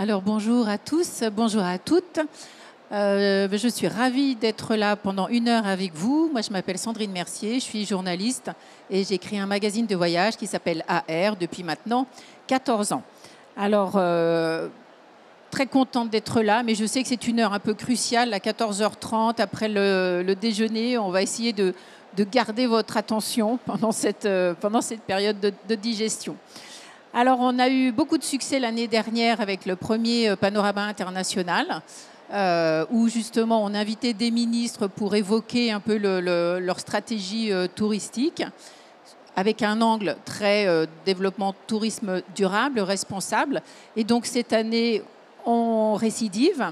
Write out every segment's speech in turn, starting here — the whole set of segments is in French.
Alors bonjour à tous, bonjour à toutes. Je suis ravie d'être là pendant 1 heure avec vous. Moi, je m'appelle Sandrine Mercier, je suis journaliste et j'écris un magazine de voyage qui s'appelle AR depuis maintenant 14 ans. Alors, très contente d'être là, mais je sais que c'est une heure un peu cruciale, à 14h30, après le déjeuner. On va essayer de garder votre attention pendant cette période de digestion. Alors, on a eu beaucoup de succès l'année dernière avec le premier Panorama international, où justement on invitait des ministres pour évoquer un peu leur stratégie touristique, avec un angle très développement tourisme durable, responsable. Et donc cette année, on récidive.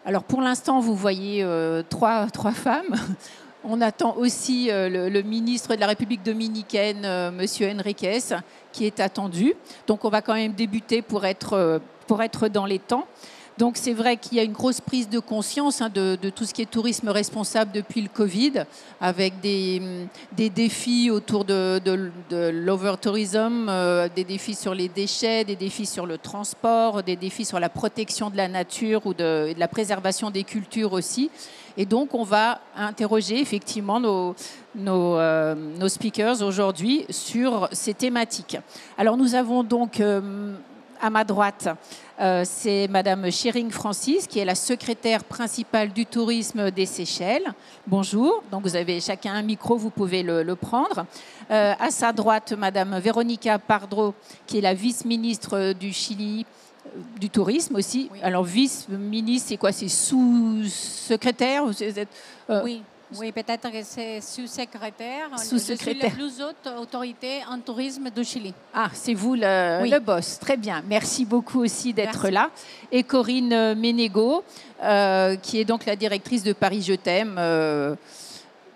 Alors pour l'instant, vous voyez trois femmes. On attend aussi le ministre de la République dominicaine, Monsieur Enriquez, qui est attendu. Donc on va quand même débuter pour être dans les temps. Donc c'est vrai qu'il y a une grosse prise de conscience de tout ce qui est tourisme responsable depuis le Covid, avec des défis autour de l'over-tourism, des défis sur les déchets, des défis sur le transport, des défis sur la protection de la nature ou de la préservation des cultures aussi. Et donc, on va interroger effectivement nos speakers aujourd'hui sur ces thématiques. Alors, nous avons donc à ma droite, c'est Madame Tshering Francis, qui est la secrétaire principale du tourisme des Seychelles. Bonjour. Donc, vous avez chacun un micro, vous pouvez le prendre. À sa droite, Madame Veronica Pardo, qui est la vice-ministre du Chili, du tourisme aussi. Oui. Alors, vice-ministre, c'est quoi? C'est sous-secrétaire? Oui, peut-être que c'est sous-secrétaire. Sous-secrétaire. Je suis la plus haute autorité en tourisme du Chili. Ah, c'est vous le boss. Très bien. Merci beaucoup aussi d'être là. Et Corinne Ménégo, qui est donc la directrice de Paris Je t'aime.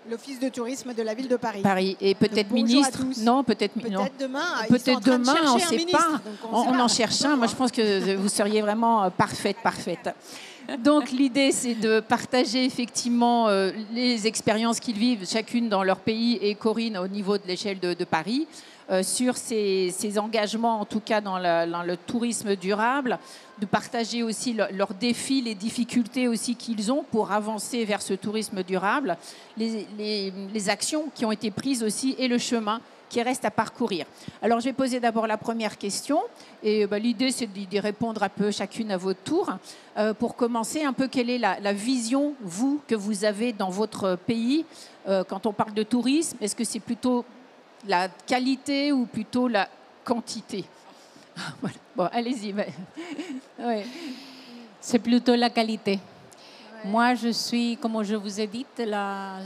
L'Office de tourisme de la ville de Paris. Paris. Et peut-être ministre. Non, peut-être non. Demain. Peut-être demain, on ne sait ministre, pas. On en cherche un. Moi, je pense que vous seriez vraiment parfaite. Donc, l'idée, c'est de partager effectivement les expériences qu'ils vivent chacune dans leur pays et Corinne au niveau de l'échelle de Paris sur ces engagements, en tout cas dans le tourisme durable, de partager aussi leurs défis, les difficultés aussi qu'ils ont pour avancer vers ce tourisme durable, les actions qui ont été prises aussi et le chemin qui reste à parcourir. Alors, je vais poser d'abord la première question et l'idée, c'est d'y répondre un peu chacune à votre tour. Pour commencer, un peu, quelle est la vision, vous, que vous avez dans votre pays quand on parle de tourisme? Est-ce que c'est plutôt la qualité ou plutôt la quantité? Voilà. Bon, allez-y. Ouais. C'est plutôt la qualité. Moi, je suis, comme je vous ai dit, la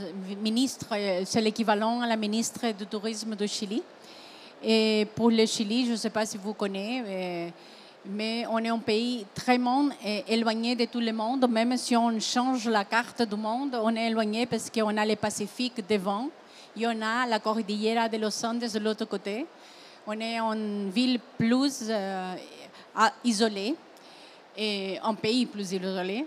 ministre, c'est l'équivalent à la ministre du tourisme du Chili. Et pour le Chili, je ne sais pas si vous connaissez, mais on est un pays très éloigné de tout le monde. Même si on change la carte du monde, on est éloigné parce qu'on a le Pacifique devant. Il y en a la Cordillera de los Andes de l'autre côté. On est une ville plus isolée, et un pays plus isolé.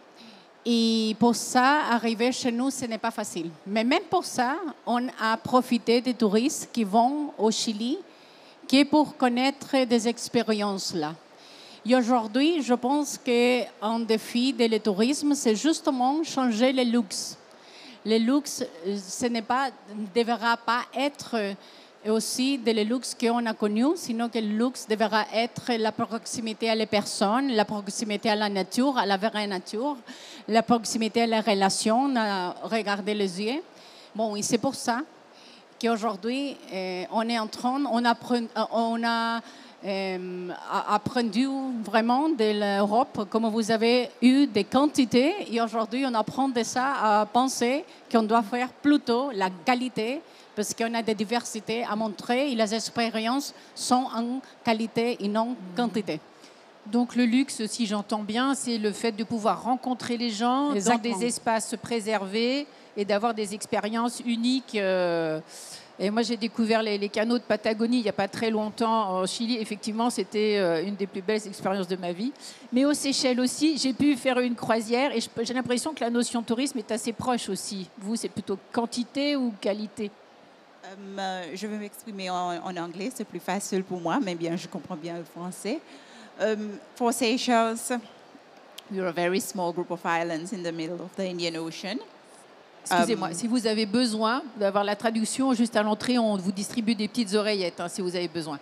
Et pour ça, arriver chez nous, ce n'est pas facile. Mais même pour ça, on a profité des touristes qui vont au Chili, qui est pour connaître des expériences là. Et aujourd'hui, je pense qu'un défi de le tourisme, c'est justement changer le luxe. Le luxe, ce ne devra pas être aussi de le luxe qu'on a connu, sinon que le luxe devra être la proximité à les personnes, la proximité à la nature, à la vraie nature, la proximité à les relations, à regarder les yeux. Bon, et c'est pour ça qu'aujourd'hui, on a apprendu vraiment de l'Europe, comme vous avez eu des quantités, et aujourd'hui, on apprend de ça à penser qu'on doit faire plutôt la qualité, parce qu'on a des diversités à montrer et les expériences sont en qualité et non quantité. Donc le luxe, si j'entends bien, c'est le fait de pouvoir rencontrer les gens Exactement. Dans des espaces préservés et d'avoir des expériences uniques. Et moi, j'ai découvert les canaux de Patagonie il n'y a pas très longtemps en Chili. Effectivement, c'était une des plus belles expériences de ma vie. Mais aux Seychelles aussi, j'ai pu faire une croisière et j'ai l'impression que la notion de tourisme est assez proche aussi. Vous, c'est plutôt quantité ou qualité? Je vais m'exprimer en anglais, c'est plus facile pour moi, mais bien, je comprends bien le français. For Seychelles, We're a very small group of islands in the middle of the Indian Ocean. Excusez-moi, si vous avez besoin d'avoir la traduction, juste à l'entrée, on vous distribue des petites oreillettes, hein, si vous avez besoin.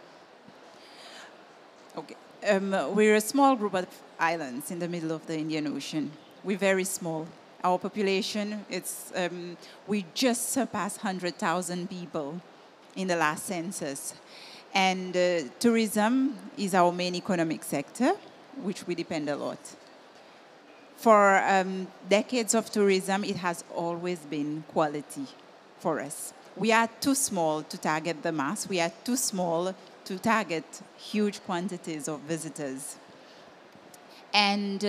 Okay. We're a small group of islands in the middle of the Indian Ocean. We're very small. Our population, we just surpassed 100,000 people in the last census. And tourism is our main economic sector, which we depend a lot. For decades of tourism, it has always been quality for us. We are too small to target the mass. We are too small to target huge quantities of visitors. And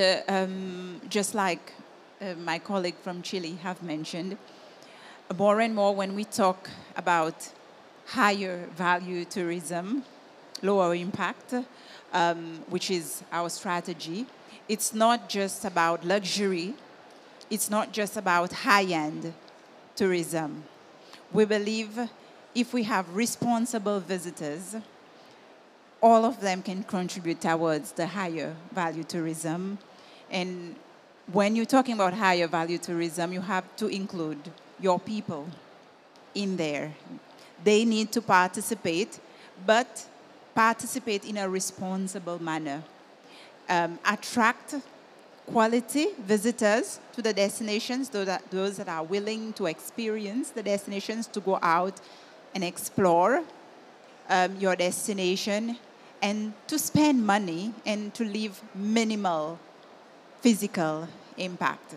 just like my colleague from Chile have mentioned, more and more when we talk about higher value tourism, lower impact, which is our strategy, it's not just about luxury. It's not just about high-end tourism. We believe if we have responsible visitors, all of them can contribute towards the higher value tourism. And when you're talking about higher value tourism, you have to include your people in there. They need to participate, but participate in a responsible manner. Attract quality visitors to the destinations, those that are willing to experience the destinations, to go out and explore your destination, and to spend money and to leave minimal physical impact.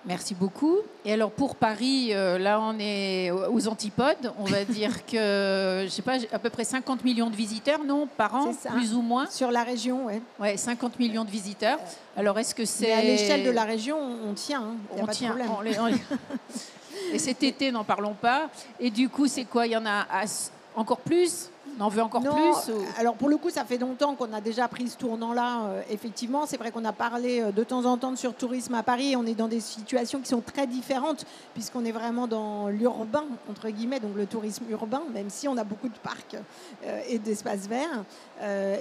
Merci beaucoup. Et alors pour Paris, là on est aux antipodes. On va dire que, je sais pas, à peu près 50 millions de visiteurs, non, par an, plus ou moins. Sur la région, oui. Ouais, 50 millions de visiteurs. Alors est-ce que c'est... Mais à l'échelle de la région, on tient. Hein. Il n'y a On pas tient. de problème. Et cet été, n'en parlons pas. Et du coup, c'est quoi? Il y en a encore plus? On en veut encore Non, plus ou... Alors pour le coup, ça fait longtemps qu'on a déjà pris ce tournant-là. Effectivement, c'est vrai qu'on a parlé de temps en temps de surtourisme à Paris. On est dans des situations qui sont très différentes puisqu'on est vraiment dans l'urbain, entre guillemets, donc le tourisme urbain, même si on a beaucoup de parcs et d'espaces verts.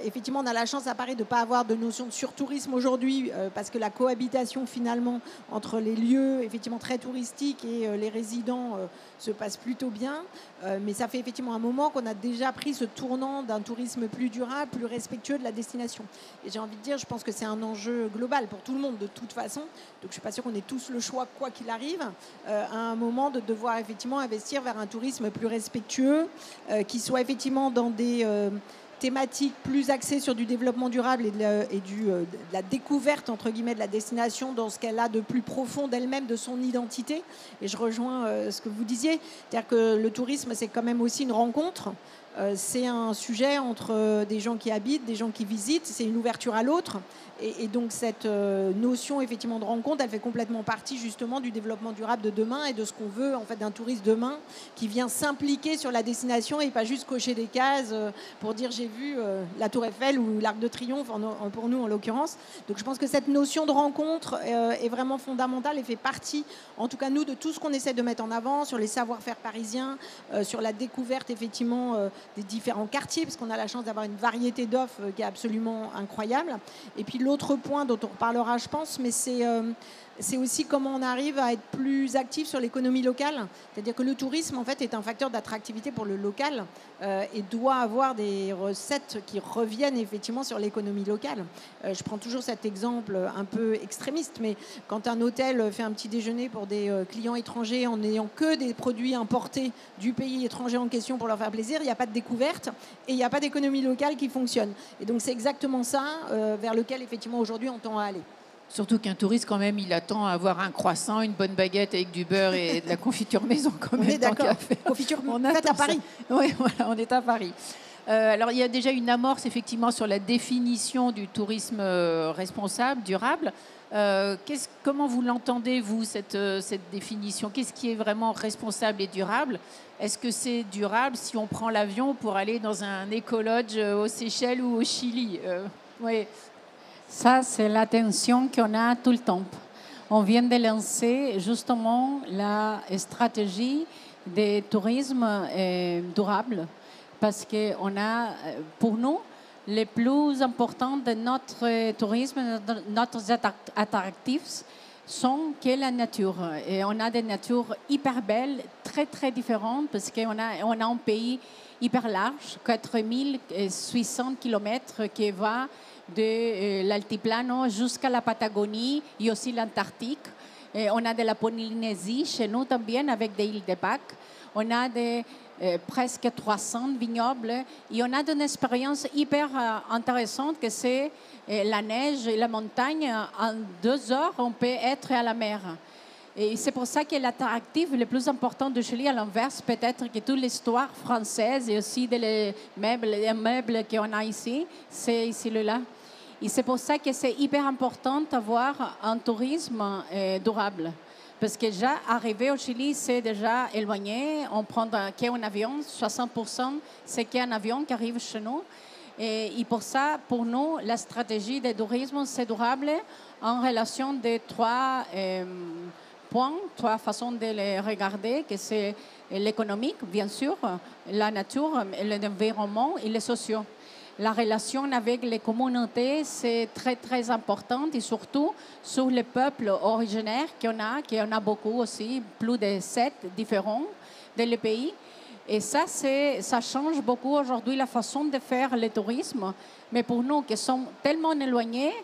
Effectivement, on a la chance à Paris de ne pas avoir de notion de surtourisme aujourd'hui parce que la cohabitation finalement entre les lieux effectivement très touristiques et les résidents se passe plutôt bien. Mais ça fait effectivement un moment qu'on a déjà pris ce tournant d'un tourisme plus durable, plus respectueux de la destination. Et j'ai envie de dire, je pense que c'est un enjeu global pour tout le monde de toute façon. Donc je ne suis pas sûre qu'on ait tous le choix, quoi qu'il arrive, à un moment de devoir effectivement investir vers un tourisme plus respectueux, qui soit effectivement dans des... thématiques plus axées sur du développement durable et de la découverte, entre guillemets, de la destination dans ce qu'elle a de plus profond d'elle-même, de son identité. Et je rejoins ce que vous disiez, c'est-à-dire que le tourisme, c'est quand même aussi une rencontre. C'est un sujet entre des gens qui habitent, des gens qui visitent, c'est une ouverture à l'autre. Et donc cette notion effectivement de rencontre, elle fait complètement partie justement du développement durable de demain et de ce qu'on veut en fait d'un touriste demain qui vient s'impliquer sur la destination et pas juste cocher des cases pour dire j'ai vu la Tour Eiffel ou l'Arc de Triomphe pour nous en l'occurrence. Donc je pense que cette notion de rencontre est vraiment fondamentale et fait partie, en tout cas nous, de tout ce qu'on essaie de mettre en avant sur les savoir-faire parisiens, sur la découverte effectivement des différents quartiers, parce qu'on a la chance d'avoir une variété d'offres qui est absolument incroyable. Et puis l'autre point dont on reparlera, je pense, mais c'est aussi comment on arrive à être plus actif sur l'économie locale. C'est-à-dire que le tourisme, en fait, est un facteur d'attractivité pour le local et doit avoir des recettes qui reviennent effectivement sur l'économie locale. Je prends toujours cet exemple un peu extrémiste, mais quand un hôtel fait un petit déjeuner pour des clients étrangers en n'ayant que des produits importés du pays étranger en question pour leur faire plaisir, il n'y a pas de découverte et il n'y a pas d'économie locale qui fonctionne. Et donc c'est exactement ça vers lequel effectivement aujourd'hui on tend à aller. Surtout qu'un touriste, quand même, il attend à avoir un croissant, une bonne baguette avec du beurre et de la confiture maison. Quand même, on est d'accord. Confiture faite à Paris. Oui, voilà, on est à Paris. Alors, il y a déjà une amorce, effectivement, sur la définition du tourisme responsable, durable. Comment vous l'entendez, vous, cette définition? Qu'est-ce qui est vraiment responsable et durable? Est-ce que c'est durable si on prend l'avion pour aller dans un écolodge aux Seychelles ou au Chili? Oui. Ça, c'est la tension qu'on a tout le temps. On vient de lancer justement la stratégie de tourisme durable parce que on a, pour nous, le plus important de notre tourisme, de notre attractifs, sont que la nature. Et on a des natures hyper belles, très, très différentes, parce qu'on a un pays hyper large, 4800 km qui va de l'altiplano jusqu'à la Patagonie et aussi l'Antarctique. Et on a de la Polynésie chez nous también, avec des îles de Pâques. On a presque 300 vignobles et on a une expérience hyper intéressante que c'est la neige et la montagne. En 2 heures, on peut être à la mer. Et c'est pour ça que l'attractif le plus important de Chili, à l'inverse, peut-être que toute l'histoire française et aussi les meubles qu'on a ici, c'est ici là. Et c'est pour ça que c'est hyper important d'avoir un tourisme durable. Parce que déjà, arriver au Chili, c'est déjà éloigné. On prend qu'un avion, 60%, c'est qu'un avion qui arrive chez nous. Et pour ça, pour nous, la stratégie de tourisme, c'est durable en relation de 3 points, 3 façons de les regarder, que c'est l'économique, bien sûr, la nature, l'environnement et les sociaux. La relation avec les communautés, c'est très, très important et surtout sur les peuples originaires qu'on a beaucoup aussi, plus de 7 différents dans le pays. Et ça change beaucoup aujourd'hui la façon de faire le tourisme. Mais pour nous qui sommes tellement éloignés,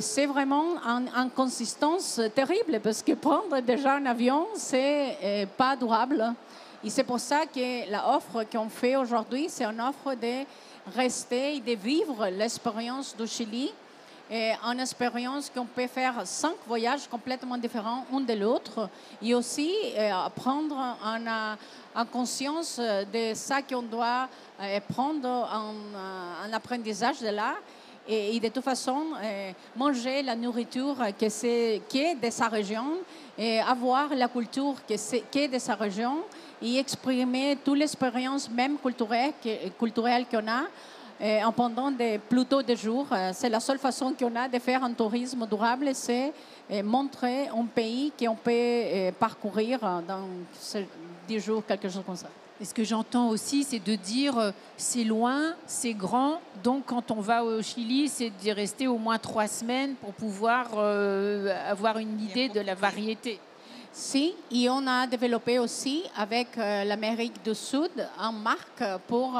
c'est vraiment une consistance terrible parce que prendre déjà un avion, c'est pas durable. Et c'est pour ça que l'offre qu'on fait aujourd'hui, c'est une offre de rester et de vivre l'expérience du Chili, une expérience qu'on peut faire 5 voyages complètement différents un de l'autre, et aussi prendre en conscience de ça qu'on doit prendre en apprentissage de là, et de toute façon manger la nourriture qui est de sa région, et avoir la culture qui est de sa région, et exprimer toute l'expérience même culturelle qu'on a pendant plutôt des jours. C'est la seule façon qu'on a de faire un tourisme durable, c'est montrer un pays qu'on peut parcourir dans 10 jours, quelque chose comme ça. Et ce que j'entends aussi, c'est de dire c'est loin, c'est grand, donc quand on va au Chili, c'est d'y rester au moins 3 semaines pour pouvoir avoir une idée de la variété. Si, et on a développé aussi avec l'Amérique du Sud une marque pour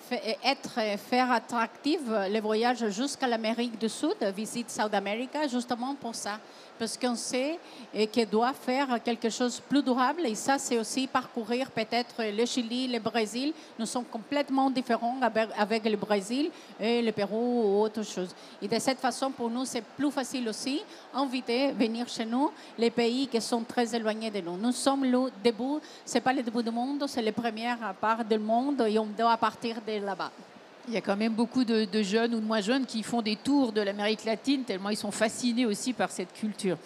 faire attractif le voyage jusqu'à l'Amérique du Sud, Visit South America, justement pour ça. Parce qu'on sait qu'on doit faire quelque chose de plus durable, et ça, c'est aussi parcourir peut-être le Chili, le Brésil. Nous sommes complètement différents avec le Brésil et le Pérou ou autre chose. Et de cette façon, pour nous, c'est plus facile aussi d'inviter à venir chez nous les pays qui sont très éloignés de nous. Nous sommes le début, ce n'est pas le début du monde, c'est la première part du monde, et on doit partir de là-bas. Il y a quand même beaucoup de jeunes ou de moins jeunes qui font des tours de l'Amérique latine, tellement ils sont fascinés aussi par cette culture.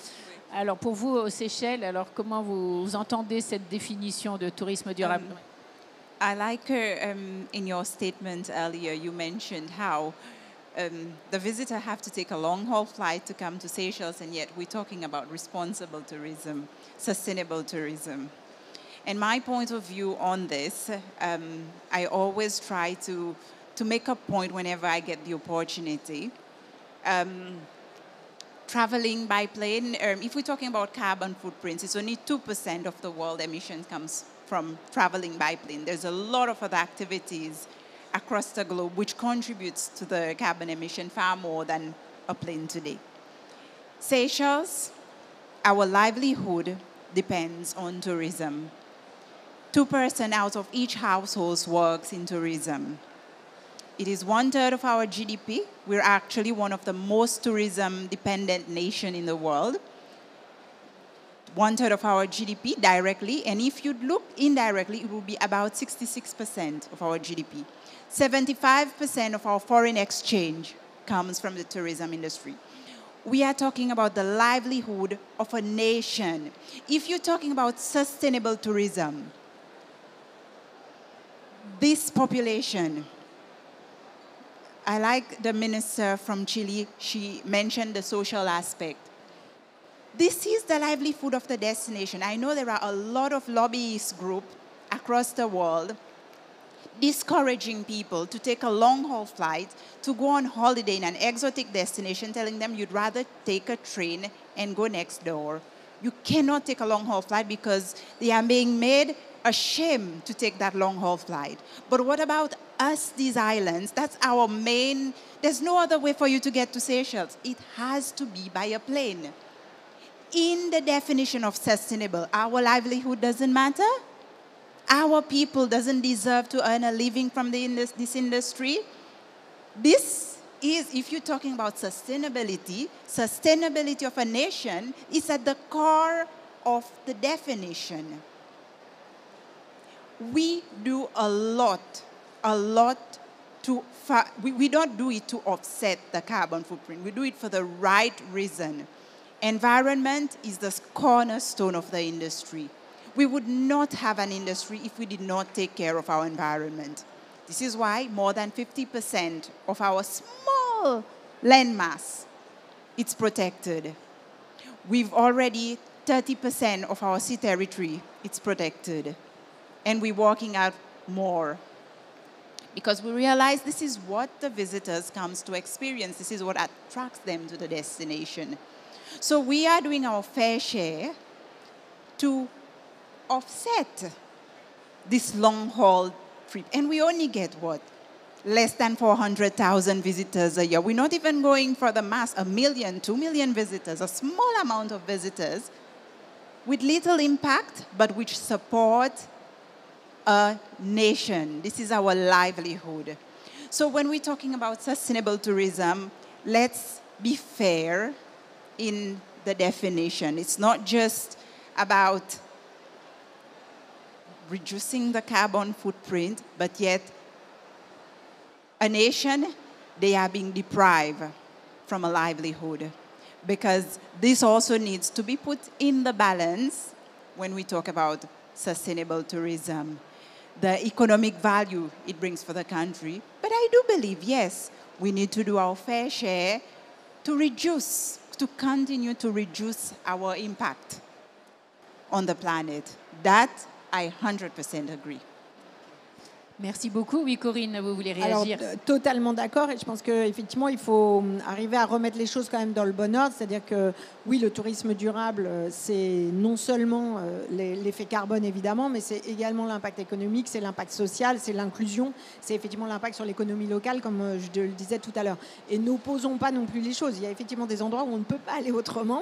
Alors pour vous, aux Seychelles, alors comment vous entendez cette définition de tourisme durable? I like in your statement earlier, you mentioned how the visitor have to take a long-haul flight to come to Seychelles, and yet we're talking about responsible tourism, sustainable tourism. And my point of view on this, I always try to make a point whenever I get the opportunity. Traveling by plane, if we're talking about carbon footprints, it's only 2% of the world emissions comes from traveling by plane. There's a lot of other activities across the globe which contributes to the carbon emission far more than a plane today. Seychelles, our livelihood depends on tourism. 2% out of each household works in tourism. It is 1/3 of our GDP. We're actually one of the most tourism-dependent nations in the world. 1/3 of our GDP directly, and if you look indirectly, it will be about 66% of our GDP. 75% of our foreign exchange comes from the tourism industry. We are talking about the livelihood of a nation. If you're talking about sustainable tourism, this population, I like the minister from Chile, she mentioned the social aspect. This is the livelihood of the destination. I know there are a lot of lobbyist groups across the world discouraging people to take a long-haul flight to go on holiday in an exotic destination, telling them you'd rather take a train and go next door. You cannot take a long-haul flight because they are being made ashamed to take that long-haul flight. But what about us, these islands? That's our main, there's no other way for you to get to Seychelles. It has to be by a plane. In the definition of sustainable, our livelihood doesn't matter. Our people doesn't deserve to earn a living from this industry. This is, if you're talking about sustainability of a nation is at the core of the definition. We do a lot to, we don't do it to offset the carbon footprint. We do it for the right reason. Environment is the cornerstone of the industry. We would not have an industry if we did not take care of our environment. This is why more than 50% of our small landmass is protected. We've already 30% of our sea territory is protected. And we're working out more. Because we realize this is what the visitors comes to experience. This is what attracts them to the destination. So we are doing our fair share to offset this long-haul trip. And we only get, what? Less than 400,000 visitors a year. We're not even going for the mass, 1 million, 2 million visitors, a small amount of visitors with little impact, but which support a nation. This is our livelihood. So when we're talking about sustainable tourism, let's be fair in the definition. It's not just about reducing the carbon footprint, but yet a nation, they are being deprived from a livelihood, because this also needs to be put in the balance when we talk about sustainable tourism. The economic value it brings for the country. But I do believe, yes, we need to do our fair share to continue to reduce our impact on the planet. That, I 100% agree. Merci beaucoup. Oui, Corinne, vous voulez Alors, réagir? totalement d'accord, et je pense qu'effectivement, il faut arriver à remettre les choses quand même dans le bon ordre. C'est-à-dire que, oui, le tourisme durable, c'est non seulement l'effet carbone, évidemment, mais c'est également l'impact économique, c'est l'impact social, c'est l'inclusion, c'est effectivement l'impact sur l'économie locale, comme je le disais tout à l'heure. Et n'opposons pas non plus les choses. Il y a effectivement des endroits où on ne peut pas aller autrement.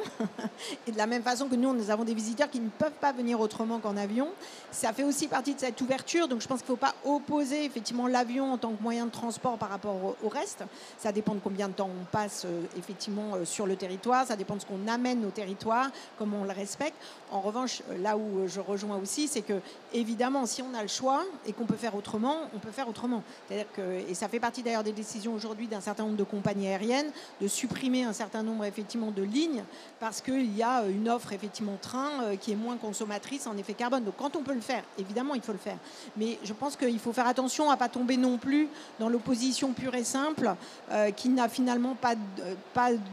Et de la même façon que nous avons des visiteurs qui ne peuvent pas venir autrement qu'en avion. Ça fait aussi partie de cette ouverture. Donc, je pense qu'il ne faut pas opposer effectivement l'avion en tant que moyen de transport par rapport au reste. Ça dépend de combien de temps on passe effectivement sur le territoire, ça dépend de ce qu'on amène au territoire, comment on le respecte. En revanche, là où je rejoins aussi, c'est que évidemment, si on a le choix et qu'on peut faire autrement, on peut faire autrement. C'est-à-dire que, et ça fait partie d'ailleurs des décisions aujourd'hui d'un certain nombre de compagnies aériennes de supprimer un certain nombre effectivement de lignes parce qu'il y a une offre effectivement train qui est moins consommatrice en effet carbone. Donc quand on peut le faire, évidemment il faut le faire. Mais je pense qu'il faut faire attention à ne pas tomber non plus dans l'opposition pure et simple qui n'a finalement pas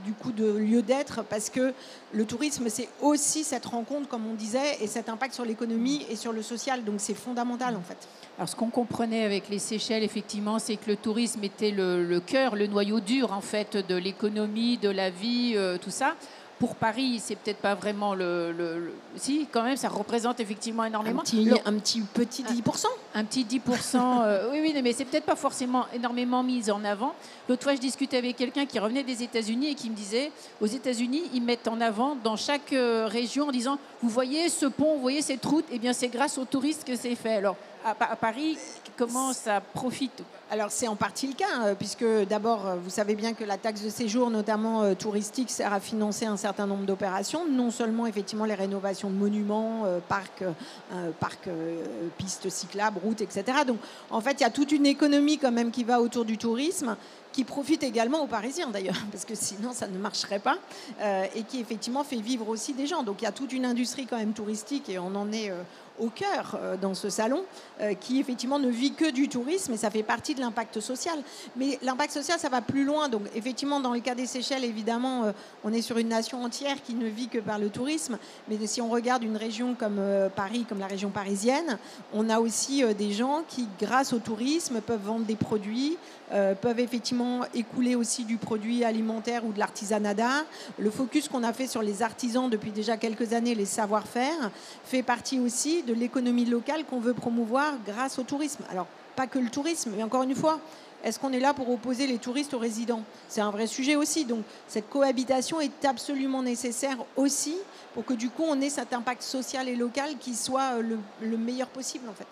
du coup de lieu d'être, parce que le tourisme c'est aussi cette rencontre, comme on disait, et cet impact sur l'économie et sur le social. Donc c'est fondamental en fait. Alors, ce qu'on comprenait avec les Seychelles, effectivement, c'est que le tourisme était le cœur, le noyau dur, en fait, de l'économie, de la vie, tout ça. Pour Paris, c'est peut-être pas vraiment Si, quand même, ça représente effectivement énormément. Un petit 10%. Un petit 10%. Oui, mais c'est peut-être pas forcément énormément mis en avant. L'autre fois, je discutais avec quelqu'un qui revenait des États-Unis et qui me disait, aux États-Unis, ils mettent en avant dans chaque région en disant, vous voyez ce pont, vous voyez cette route, eh bien, c'est grâce aux touristes que c'est fait. Alors, à Paris, comment ça profite? Alors c'est en partie le cas, puisque d'abord, vous savez bien que la taxe de séjour, notamment touristique, sert à financer un certain nombre d'opérations, non seulement effectivement les rénovations de monuments, parcs, pistes cyclables, routes, etc. Donc en fait, il y a toute une économie quand même qui va autour du tourisme, qui profite également aux Parisiens d'ailleurs, parce que sinon ça ne marcherait pas, et qui effectivement fait vivre aussi des gens. Donc il y a toute une industrie quand même touristique, et on en est au cœur dans ce salon, qui effectivement ne vit que du tourisme, et ça fait partie de l'impact social. Mais l'impact social, ça va plus loin. Donc effectivement, dans le cas des Seychelles, évidemment, on est sur une nation entière qui ne vit que par le tourisme. Mais si on regarde une région comme Paris, comme la région parisienne, on a aussi des gens qui, grâce au tourisme, peuvent vendre des produits, peuvent effectivement écouler aussi du produit alimentaire ou de l'artisanat d'art. Le focus qu'on a fait sur les artisans depuis déjà quelques années, les savoir-faire, fait partie aussi de l'économie locale qu'on veut promouvoir grâce au tourisme. Alors, pas que le tourisme, mais encore une fois, est-ce qu'on est là pour opposer les touristes aux résidents? C'est un vrai sujet aussi. Donc, cette cohabitation est absolument nécessaire aussi pour que du coup, on ait cet impact social et local qui soit le meilleur possible, en fait.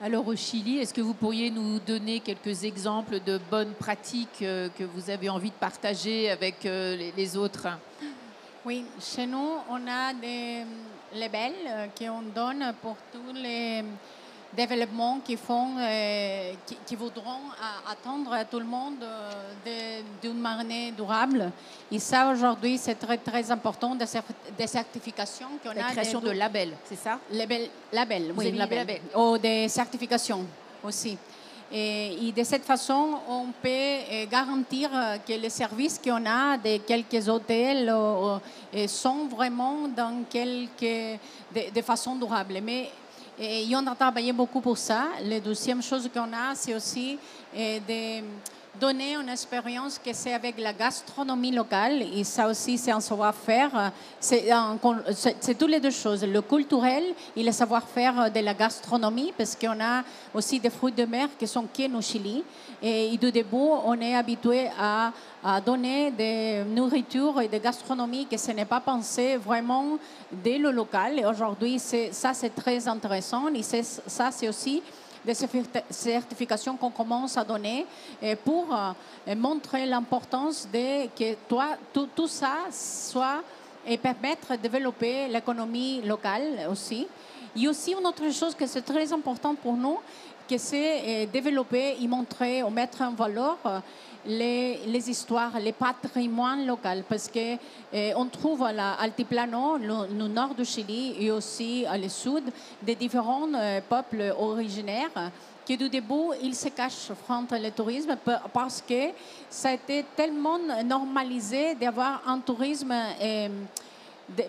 Alors au Chili, est-ce que vous pourriez nous donner quelques exemples de bonnes pratiques que vous avez envie de partager avec les autres? Oui, chez nous, on a des labels qu'on donne pour tous les développements qui voudront attendre à tout le monde d'une manière durable. Et ça, aujourd'hui, c'est très, très important, des certifications qu'on a. La création de labels, c'est ça? Labels, oui, labels. Ou des certifications aussi. Et de cette façon, on peut garantir que les services qu'on a de quelques hôtels sont vraiment de façon durable. Mais on a travaillé beaucoup pour ça. La deuxième chose qu'on a, c'est aussi de donner une expérience que c'est avec la gastronomie locale. Et ça aussi, c'est un savoir-faire. C'est toutes les deux choses, le culturel et le savoir-faire de la gastronomie, parce qu'on a aussi des fruits de mer qui sont qu'au Chili. Et du début, on est habitué à donner des nourritures et des gastronomies que ce n'est pas pensé vraiment dès le local. Et aujourd'hui, ça, c'est très intéressant. Et ça, c'est aussi des certifications qu'on commence à donner pour montrer l'importance de que tout ça soit et permettre de développer l'économie locale aussi. Et aussi, une autre chose que c'est très important pour nous, que c'est développer et montrer ou mettre en valeur les histoires, les patrimoines locaux, parce qu'on trouve à l'altiplano, le nord du Chili et aussi à le sud, des différents peuples originaires qui du début, ils se cachent contre le tourisme parce que ça a été tellement normalisé d'avoir un tourisme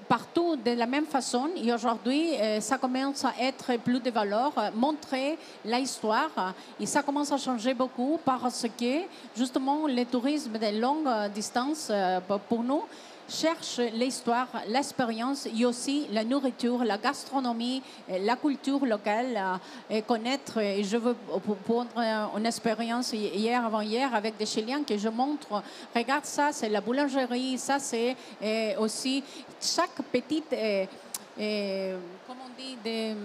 partout de la même façon. Et aujourd'hui, ça commence à être plus de valeur, montrer l'histoire. Et ça commence à changer beaucoup parce que, justement, le tourisme de longue distance, pour nous, cherche l'histoire, l'expérience et aussi la nourriture, la gastronomie, la culture locale, connaître. Et je veux prendre une expérience avant-hier avec des Chiliens que je montre. Regarde ça, c'est la boulangerie, ça c'est aussi chaque petite... comme on dit, des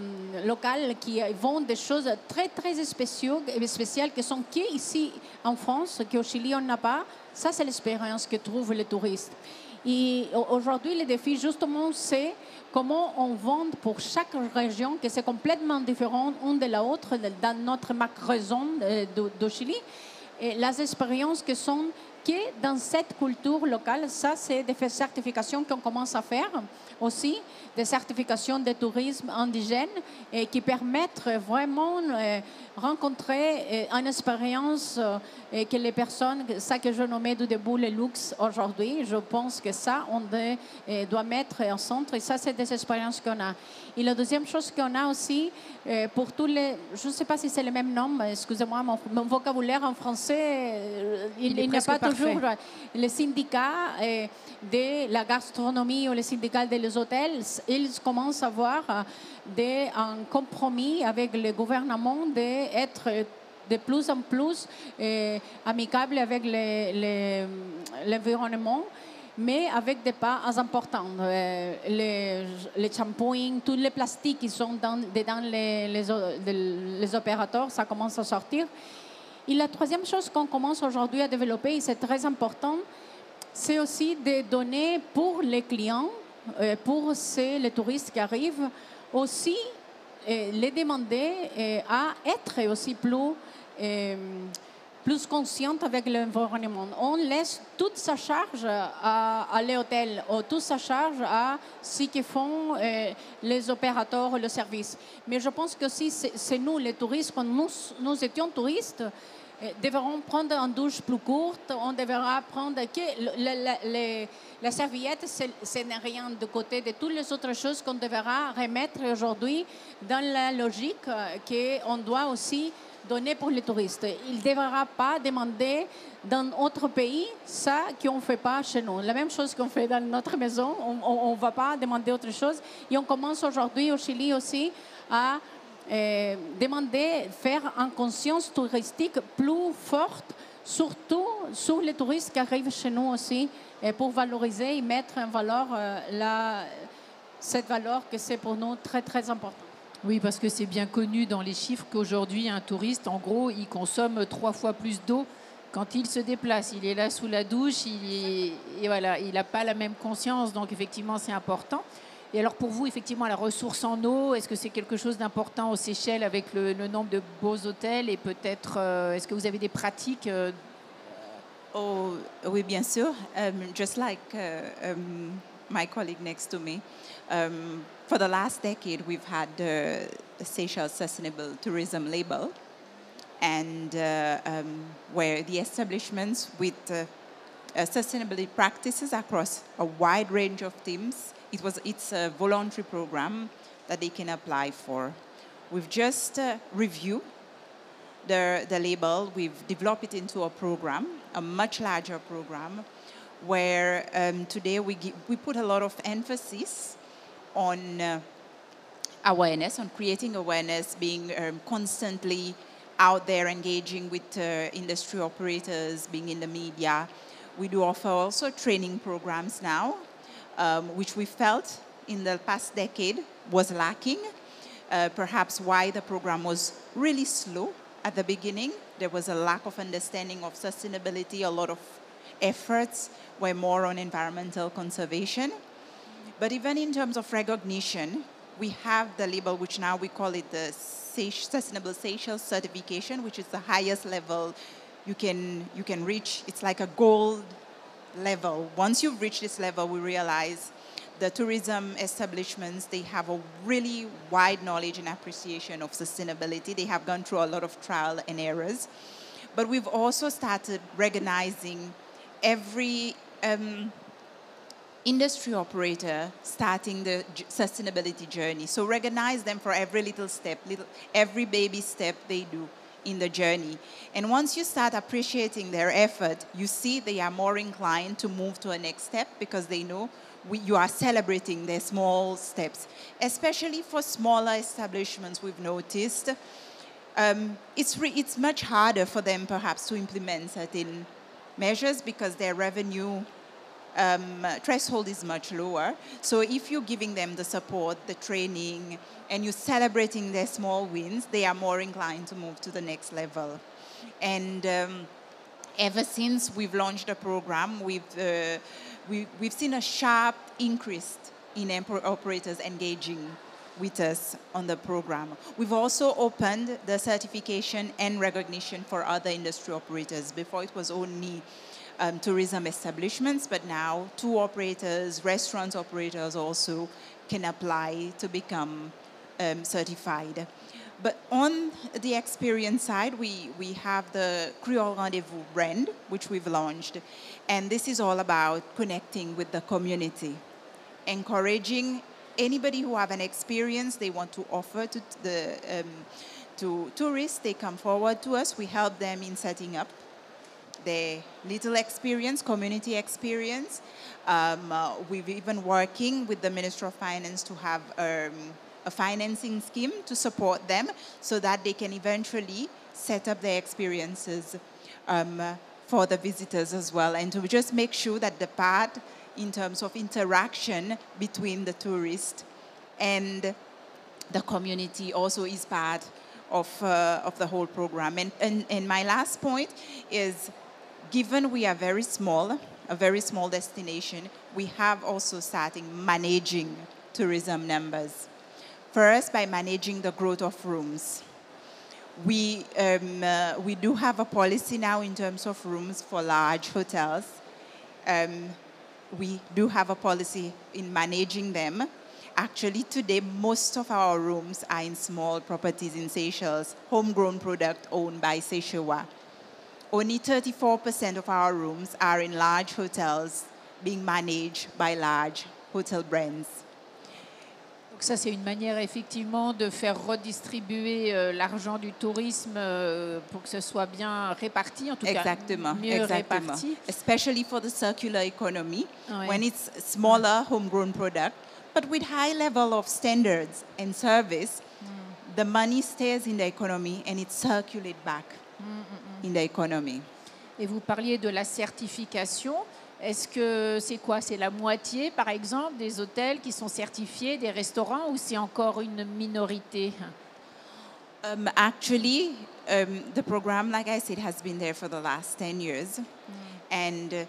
locales qui vendent des choses très, très spéciales qui sont ici en France, qu'au Chili on n'a pas. Ça, c'est l'expérience que trouvent les touristes. Et aujourd'hui, le défi, justement, c'est comment on vend pour chaque région, que c'est complètement différent une de l'autre dans notre macro-région de Chili. Et les expériences qui sont que dans cette culture locale, ça, c'est des certifications qu'on commence à faire aussi, des certifications de tourisme indigène et qui permettent vraiment rencontrer une expérience que les personnes, ça que je nommais du début le luxe aujourd'hui, je pense que ça, on doit mettre en centre et ça, c'est des expériences qu'on a. Et la deuxième chose qu'on a aussi, pour tous les, je ne sais pas si c'est le même nom, excusez-moi, mon vocabulaire en français, il n'est pas toujours les syndicats de la gastronomie ou les syndicats des hôtels, ils commencent à avoir un compromis avec le gouvernement d'être de plus en plus amicables avec l'environnement, mais avec des pas importants. Les shampoings, tous les plastiques qui sont dedans les opérateurs, ça commence à sortir. Et la troisième chose qu'on commence aujourd'hui à développer, et c'est très important, c'est aussi de donner pour les clients, pour les touristes qui arrivent, aussi les demander à être aussi plus plus consciente avec l'environnement. On laisse toute sa charge à l'hôtel, ou toute sa charge à ce que font les opérateurs, le service. Mais je pense que si c'est nous, les touristes, quand nous étions touristes, devront prendre une douche plus courte, on devra prendre que la serviette, ce n'est rien de côté de toutes les autres choses qu'on devra remettre aujourd'hui dans la logique qu'on doit aussi donner pour les touristes. Il ne devra pas demander dans autre pays ça qu'on ne fait pas chez nous. La même chose qu'on fait dans notre maison, on ne va pas demander autre chose. Et on commence aujourd'hui au Chili aussi à demander, faire une conscience touristique plus forte, surtout sur les touristes qui arrivent chez nous aussi, pour valoriser et mettre en valeur cette valeur que c'est pour nous très, très important. Oui, parce que c'est bien connu dans les chiffres qu'aujourd'hui, un touriste, en gros, il consomme 3 fois plus d'eau quand il se déplace. Il est là sous la douche, et voilà, il n'a pas la même conscience, donc effectivement, c'est important. Et alors pour vous, effectivement, la ressource en eau, est-ce que c'est quelque chose d'important aux Seychelles avec le nombre de beaux hôtels et peut-être, est-ce que vous avez des pratiques Oh, oui, bien sûr. Just like my colleague next to me, for the last decade, we've had the Seychelles Sustainable Tourism label, and where the establishments with sustainability practices across a wide range of themes. It's a voluntary program that they can apply for. We've just reviewed the label. We've developed it into a program, a much larger program, where today we put a lot of emphasis on awareness, on creating awareness, being constantly out there engaging with industry operators, being in the media. We do offer also training programs now, which we felt in the past decade was lacking, perhaps why the program was really slow at the beginning. There was a lack of understanding of sustainability. A lot of efforts were more on environmental conservation. But even in terms of recognition, we have the label, which now we call it the Sustainable Seychelles Certification, which is the highest level you can reach. It's like a gold level. Once you've reached this level, we realize the tourism establishments, they have a really wide knowledge and appreciation of sustainability. They have gone through a lot of trial and errors. But we've also started recognizing every industry operator starting the sustainability journey. So recognize them for every little step, every baby step they do in the journey. And once you start appreciating their effort, you see they are more inclined to move to a next step because they know you are celebrating their small steps. Especially for smaller establishments, we've noticed it's much harder for them perhaps to implement certain measures because their revenue threshold is much lower. So if you're giving them the support, the training, and you're celebrating their small wins, they are more inclined to move to the next level. And ever since we've launched the program, we've seen a sharp increase in operators engaging with us on the program. We've also opened the certification and recognition for other industry operators. Before it was only tourism establishments, but now tour operators, restaurant operators also can apply to become certified. But on the experience side, we have the Creole Rendezvous brand, which we've launched. And this is all about connecting with the community, encouraging anybody who have an experience they want to offer to tourists. They come forward to us. We help them in setting up their little experience, community experience. We've even working with the Minister of Finance to have a financing scheme to support them so that they can eventually set up their experiences for the visitors as well, and to just make sure that the part in terms of interaction between the tourist and the community also is part of the whole program. And my last point is, given we are very small, a very small destination, we have also starting managing tourism numbers. First, by managing the growth of rooms. we do have a policy now in terms of rooms for large hotels. We do have a policy in managing them. Actually, today, most of our rooms are in small properties in Seychelles, homegrown product owned by Seychewa. Only 34% of our rooms are in large hotels being managed by large hotel brands. Donc ça, c'est une manière effectivement de faire redistribuer l'argent du tourisme pour que ce soit bien réparti, en tout Exactement, cas mieux exactement. réparti. Especially for the circular economy, Ouais. when it's smaller homegrown product, but with high level of standards and service, the money stays in the economy and it circulates back in the economy. Et vous parliez de la certification. Est-ce que c'est quoi? C'est la moitié, par exemple, des hôtels qui sont certifiés, des restaurants, ou c'est encore une minorité? Actually, the program, like I said, has been there for the last 10 years. And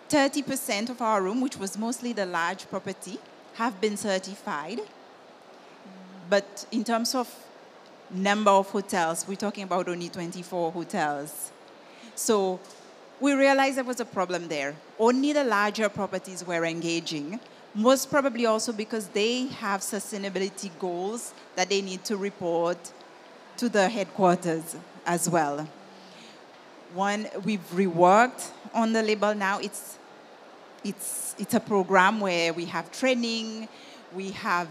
30% of our room, which was mostly the large property, have been certified. But in terms of number of hotels, we're talking about only 24 hotels. So we realized there was a problem there. Only the larger properties were engaging, most probably also because they have sustainability goals that they need to report to the headquarters as well. One, we've reworked on the label now. It's a program where we have training, we have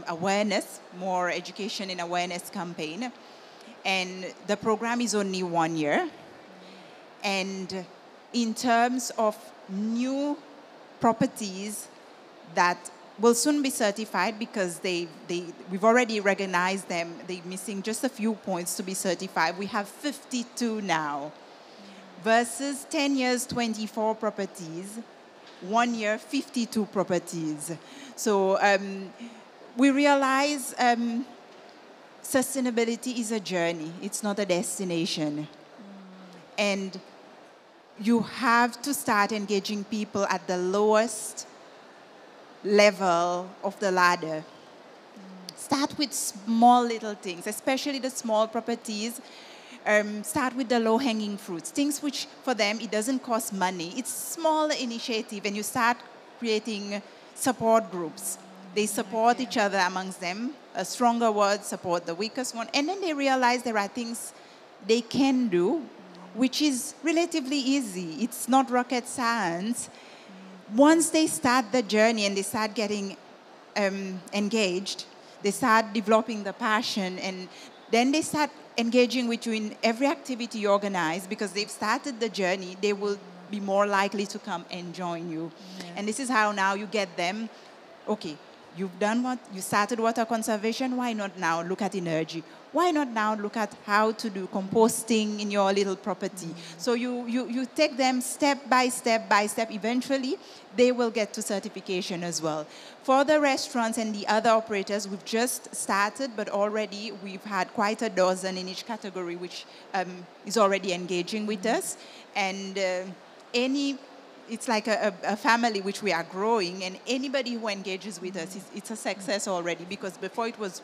awareness, more education and awareness campaign. And the program is only 1 year. And in terms of new properties that will soon be certified because we've already recognized them, they're missing just a few points to be certified. We have 52 now versus 10 years, 24 properties, 1 year, 52 properties. So we realize sustainability is a journey. It's not a destination. And you have to start engaging people at the lowest level of the ladder. Start with small little things, especially the small properties. Start with the low-hanging fruits, things which for them it doesn't cost money. It's small initiative, and you start creating support groups. They support each other amongst them. A stronger word support the weakest one, and then they realize there are things they can do, which is relatively easy. It's not rocket science. Once they start the journey and they start getting engaged, they start developing the passion, and then they start engaging with you in every activity you organize because they've started the journey. They will be more likely to come and join you. Yeah. And this is how now you get them, okay, you started water conservation, why not now look at energy? Why not now look at how to do composting in your little property? So you take them step by step by step. Eventually, they will get to certification as well. For the restaurants and the other operators, we've just started, but already we've had quite a dozen in each category, which is already engaging with us. And it's like a family which we are growing, and anybody who engages with us, it's a success already, because before it was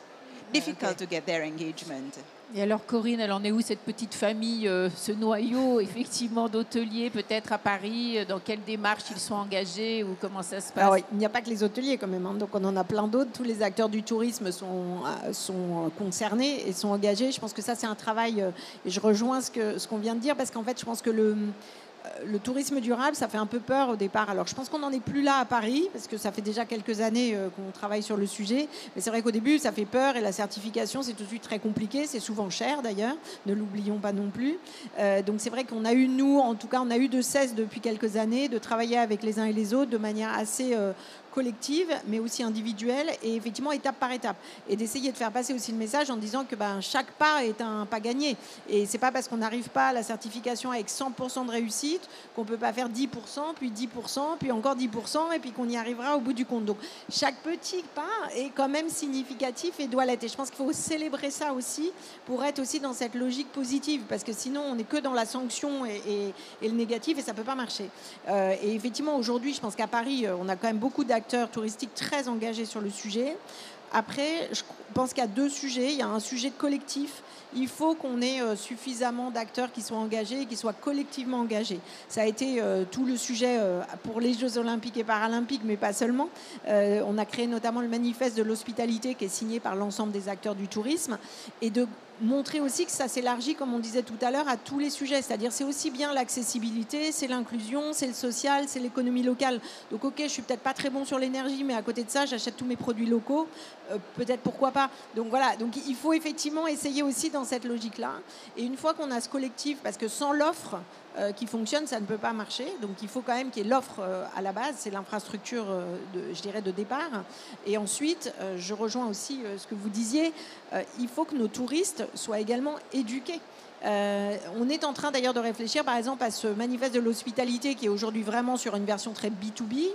difficult to get their engagement. Et alors Corinne, elle en est où cette petite famille, ce noyau effectivement d'hôteliers peut-être à Paris? Dans quelle démarche ils sont engagés ou comment ça se passe? Alors, il n'y a pas que les hôteliers quand même, hein. Donc on en a plein d'autres. Tous les acteurs du tourisme sont concernés et sont engagés. Je pense que ça c'est un travail, et je rejoins ce qu'on vient de dire, parce qu'en fait je pense que le tourisme durable, ça fait un peu peur au départ. Alors, je pense qu'on n'en est plus là à Paris, parce que ça fait déjà quelques années qu'on travaille sur le sujet. Mais c'est vrai qu'au début, ça fait peur, et la certification, c'est tout de suite très compliqué. C'est souvent cher, d'ailleurs. Ne l'oublions pas non plus. Donc, c'est vrai qu'on a eu, nous, en tout cas, on a eu de cesse depuis quelques années de travailler avec les uns et les autres de manière assez collective, mais aussi individuelle, et effectivement étape par étape, et d'essayer de faire passer aussi le message en disant que chaque pas est un pas gagné, et c'est pas parce qu'on n'arrive pas à la certification avec 100% de réussite qu'on peut pas faire 10%, puis 10%, puis encore 10%, et puis qu'on y arrivera au bout du compte. Donc chaque petit pas est quand même significatif et doit l'être, et je pense qu'il faut célébrer ça aussi pour être aussi dans cette logique positive, parce que sinon on n'est que dans la sanction et le négatif, et ça peut pas marcher. Et effectivement aujourd'hui, je pense qu'à Paris, on a quand même beaucoup d'acteurs touristiques très engagés sur le sujet. Après, je pense qu'il y a deux sujets. Il y a un sujet collectif. Il faut qu'on ait suffisamment d'acteurs qui soient engagés et qui soient collectivement engagés. Ça a été tout le sujet pour les Jeux Olympiques et Paralympiques, mais pas seulement. On a créé notamment le manifeste de l'hospitalité qui est signé par l'ensemble des acteurs du tourisme et de montrer aussi que ça s'élargit, comme on disait tout à l'heure, à tous les sujets. C'est-à-dire c'est aussi bien l'accessibilité, c'est l'inclusion, c'est le social, c'est l'économie locale. Donc ok, je suis peut-être pas très bon sur l'énergie, mais à côté de ça, j'achète tous mes produits locaux. Peut-être pourquoi pas. Donc voilà, donc il faut effectivement essayer aussi dans cette logique-là. Et une fois qu'on a ce collectif, parce que sans l'offre qui fonctionne, ça ne peut pas marcher. Donc il faut quand même qu'il y ait l'offre à la base, c'est l'infrastructure, je dirais, de départ. Et ensuite, je rejoins aussi ce que vous disiez, il faut que nos touristes soient également éduqués. On est en train d'ailleurs de réfléchir par exemple à ce manifeste de l'hospitalité qui est aujourd'hui vraiment sur une version très B2B,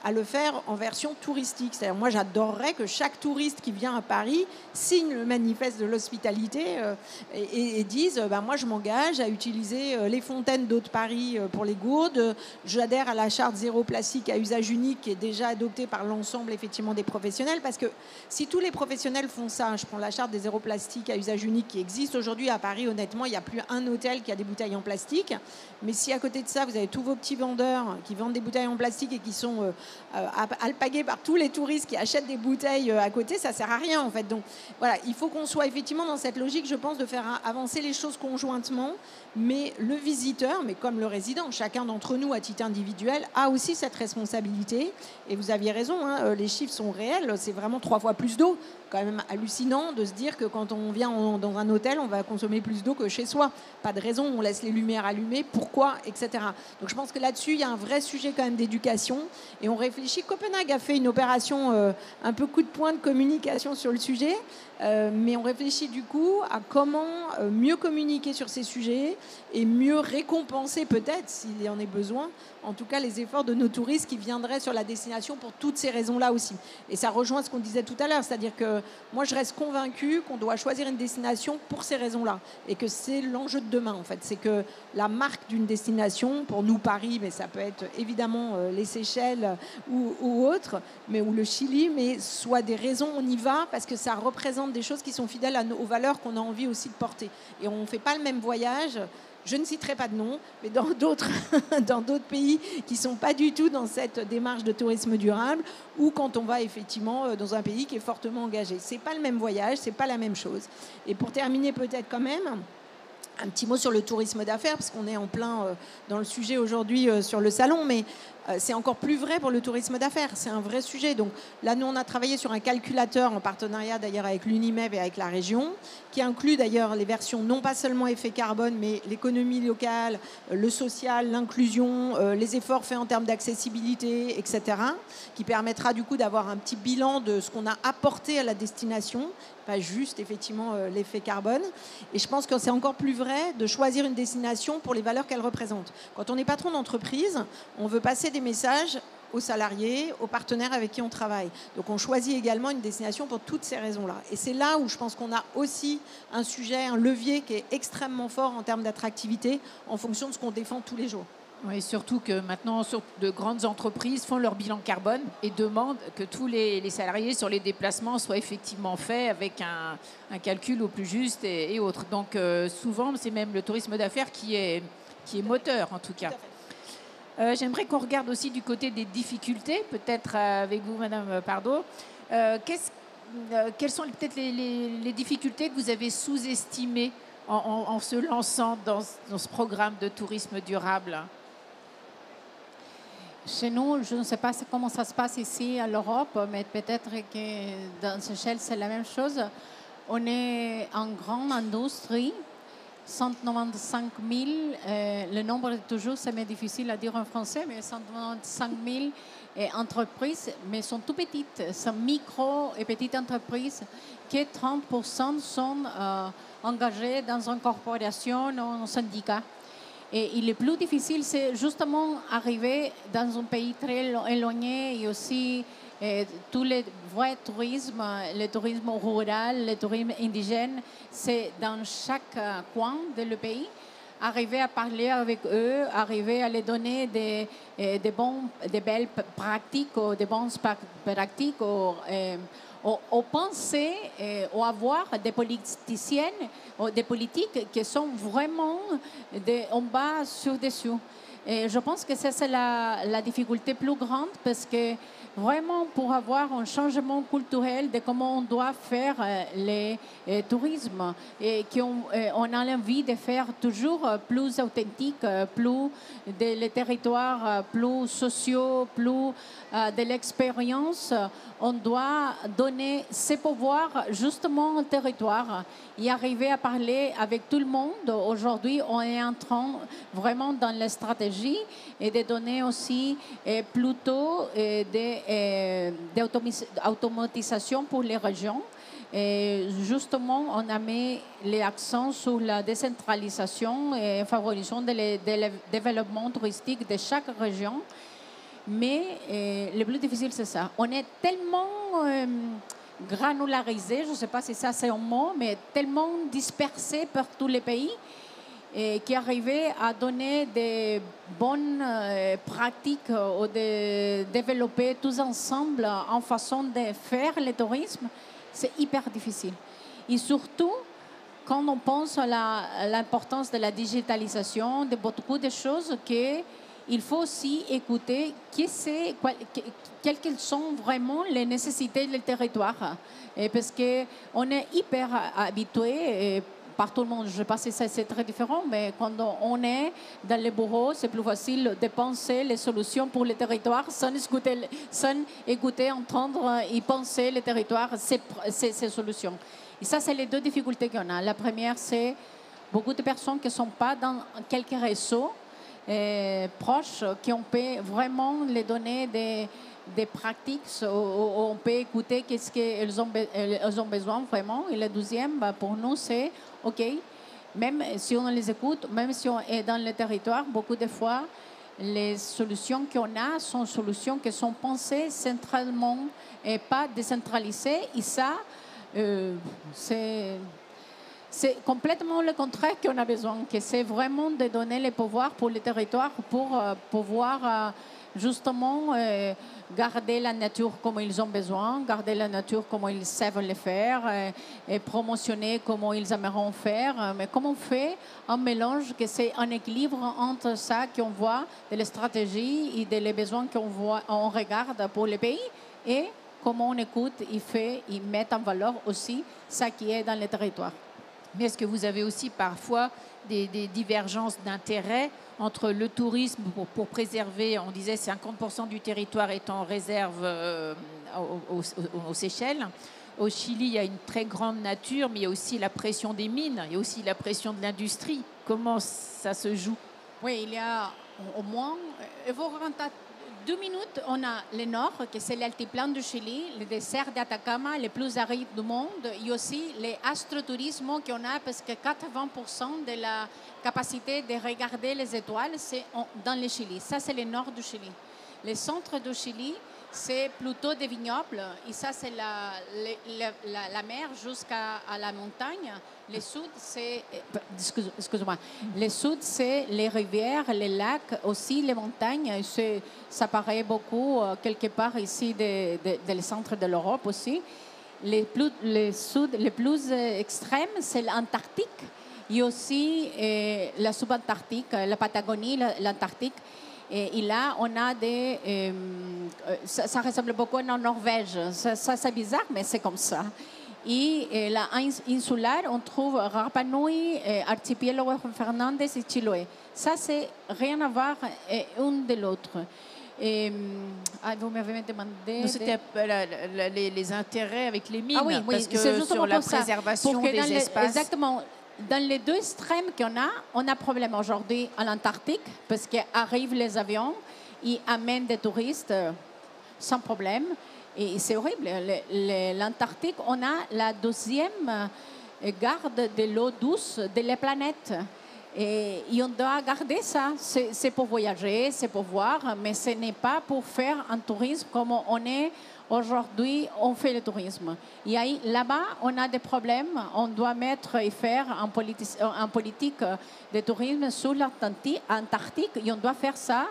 à le faire en version touristique. C'est-à-dire moi j'adorerais que chaque touriste qui vient à Paris signe le manifeste de l'hospitalité et dise moi je m'engage à utiliser les fontaines d'eau de Paris pour les gourdes, j'adhère à la charte zéro plastique à usage unique qui est déjà adoptée par l'ensemble effectivement des professionnels, parce que si tous les professionnels font ça, je prends la charte des zéro plastique à usage unique qui existe aujourd'hui à Paris, honnêtement il n'y a plus un hôtel qui a des bouteilles en plastique. Mais si à côté de ça, vous avez tous vos petits vendeurs qui vendent des bouteilles en plastique et qui sont alpagués par tous les touristes qui achètent des bouteilles à côté, ça ne sert à rien en fait. Donc voilà, il faut qu'on soit effectivement dans cette logique, je pense, de faire avancer les choses conjointement. Mais le visiteur, mais comme le résident, chacun d'entre nous à titre individuel, a aussi cette responsabilité. Et vous aviez raison, hein, les chiffres sont réels, c'est vraiment 3 fois plus d'eau. Quand même hallucinant de se dire que quand on vient dans un hôtel, on va consommer plus d'eau que chez soi. Pas de raison, on laisse les lumières allumées, pourquoi, etc. Donc je pense que là-dessus, il y a un vrai sujet quand même d'éducation. Et on réfléchit. Copenhague a fait une opération un peu coup de poing de communication sur le sujet. Mais on réfléchit du coup à comment mieux communiquer sur ces sujets et mieux récompenser peut-être, s'il y en a besoin, en tout cas les efforts de nos touristes qui viendraient sur la destination pour toutes ces raisons-là aussi. Et ça rejoint ce qu'on disait tout à l'heure, c'est-à-dire que moi je reste convaincue qu'on doit choisir une destination pour ces raisons-là et que c'est l'enjeu de demain en fait. C'est que la marque d'une destination, pour nous Paris, mais ça peut être évidemment les Seychelles ou autres, mais ou le Chili, mais soit des raisons, on y va parce que ça représente des choses qui sont fidèles aux valeurs qu'on a envie aussi de porter. Et on ne fait pas le même voyage, je ne citerai pas de nom, mais dans d'autres pays qui ne sont pas du tout dans cette démarche de tourisme durable, ou quand on va effectivement dans un pays qui est fortement engagé. Ce n'est pas le même voyage, ce n'est pas la même chose. Et pour terminer peut-être quand même, un petit mot sur le tourisme d'affaires, parce qu'on est en plein dans le sujet aujourd'hui sur le salon, mais c'est encore plus vrai pour le tourisme d'affaires. C'est un vrai sujet. Donc là, nous, on a travaillé sur un calculateur en partenariat d'ailleurs avec l'Unimeb et avec la région, qui inclut d'ailleurs les versions non pas seulement effet carbone, mais l'économie locale, le social, l'inclusion, les efforts faits en termes d'accessibilité, etc., qui permettra du coup d'avoir un petit bilan de ce qu'on a apporté à la destination, pas juste effectivement l'effet carbone. Et je pense que c'est encore plus vrai de choisir une destination pour les valeurs qu'elle représente. Quand on est patron d'entreprise, on veut passer des messages aux salariés, aux partenaires avec qui on travaille. Donc on choisit également une destination pour toutes ces raisons-là. Et c'est là où je pense qu'on a aussi un sujet, un levier qui est extrêmement fort en termes d'attractivité en fonction de ce qu'on défend tous les jours. Oui, surtout que maintenant, de grandes entreprises font leur bilan carbone et demandent que tous les salariés sur les déplacements soient effectivement faits avec un calcul au plus juste et autres. Donc souvent, c'est même le tourisme d'affaires qui est moteur en tout cas. J'aimerais qu'on regarde aussi du côté des difficultés, peut-être avec vous, Madame Pardo. Quelles sont peut-être les difficultés que vous avez sous-estimées en se lançant dans ce programme de tourisme durable? Chez nous, je ne sais pas comment ça se passe ici à l'Europe, mais peut-être que dans Seychelles, c'est la même chose. On est en grande industrie. 195 000, le nombre est toujours, c'est difficile à dire en français, mais 195 000 entreprises, mais sont tout petites, sont micro et petites entreprises, que 30% sont engagées dans une corporation ou un syndicat. Et il est plus difficile, c'est justement arriver dans un pays très éloigné et aussi tous les vrais tourismes, le tourisme rural, le tourisme indigène, c'est dans chaque coin de le pays. Arriver à parler avec eux, arriver à les donner des belles pratiques ou des bonnes pratiques au penser, au avoir des politiciennes, des politiques qui sont vraiment en bas sur dessus. Et je pense que ça, c'est la difficulté plus grande parce que vraiment pour avoir un changement culturel de comment on doit faire le tourisme et on a envie de faire toujours plus authentique, plus les territoires plus sociaux, plus de l'expérience, on doit donner ses pouvoirs justement au territoire et arriver à parler avec tout le monde. Aujourd'hui, on est en train vraiment dans la stratégie et de donner aussi plutôt d'automatisation pour les régions. Et justement, on a mis l'accent sur la décentralisation et favorisation le développement touristique de chaque région. Mais le plus difficile, c'est ça. On est tellement granularisé, je ne sais pas si ça c'est un mot, mais tellement dispersé par tous les pays qui arrivait à donner des bonnes pratiques ou de développer tous ensemble en façon de faire le tourisme, c'est hyper difficile. Et surtout, quand on pense à l'importance de la digitalisation, de beaucoup de choses, il faut aussi écouter quelles sont vraiment les nécessités du territoire. Parce qu'on est hyper habitué, par tout le monde, je ne sais pas si c'est très différent, mais quand on est dans les bureaux, c'est plus facile de penser les solutions pour le territoire sans écouter, entendre et penser le territoire, ces solutions. Et ça, c'est les deux difficultés qu'on a. La première, c'est beaucoup de personnes qui ne sont pas dans quelques réseaux proches, qu'on peut vraiment les donner des pratiques où on peut écouter qu'est-ce qu'elles ont besoin vraiment. Et le deuxième, pour nous, c'est OK, même si on les écoute, même si on est dans le territoire, beaucoup de fois, les solutions qu'on a sont solutions qui sont pensées centralement et pas décentralisées. Et ça, c'est complètement le contraire qu'on a besoin, que c'est vraiment de donner les pouvoirs pour les territoires pour pouvoir justement garder la nature comme ils ont besoin, garder la nature comme ils savent le faire et promotionner comme ils aimeraient faire. Mais comment on fait un mélange que c'est un équilibre entre ça qu'on voit de la stratégie et des besoins on regarde pour les pays et comment on écoute et met en valeur aussi ça qui est dans le territoire. Mais est-ce que vous avez aussi parfois des divergences d'intérêts entre le tourisme pour préserver, on disait 50% du territoire est en réserve aux Seychelles. Au Chili, il y a une très grande nature, mais il y a aussi la pression des mines, il y a aussi la pression de l'industrie. Comment ça se joue? Oui, il y a au moins, 2 minutes, on a le nord, qui c'est l'altiplano du Chili, le désert d'Atacama, le plus aride du monde, et aussi l'astrotourisme qu'on a, parce que 80% de la capacité de regarder les étoiles, c'est dans le Chili. Ça, c'est le nord du Chili. Le centre du Chili, c'est plutôt des vignobles, et ça, c'est la mer jusqu'à la montagne. Le sud, c'est... Excuse-moi. Le sud, c'est les rivières, les lacs, aussi les montagnes. Ça paraît beaucoup, quelque part ici, dans le centre de l'Europe aussi. Les plus extrêmes, c'est l'Antarctique. Et aussi la subantarctique, la Patagonie, l'Antarctique. Et là, on a ça ressemble beaucoup à la Norvège. Ça c'est bizarre, mais c'est comme ça. Et la insulaire, on trouve Rapa Nui, archipelago Fernandez et Chiloé. Ça, c'est rien à voir un de l'autre. Vous m'avez demandé... C'était les intérêts avec les mines, oui, parce que c'est sur la préservation des espaces... Exactement. Dans les deux extrêmes on a problème aujourd'hui à l'Antarctique, parce qu'arrivent les avions, ils amènent des touristes sans problème. Et c'est horrible. L'Antarctique, on a la deuxième garde de l'eau douce de la planète. Et on doit garder ça. C'est pour voyager, c'est pour voir, mais ce n'est pas pour faire un tourisme comme on est aujourd'hui, on fait le tourisme. Et là-bas, on a des problèmes. On doit mettre et faire en politique de tourisme sur l'Antarctique et on doit faire ça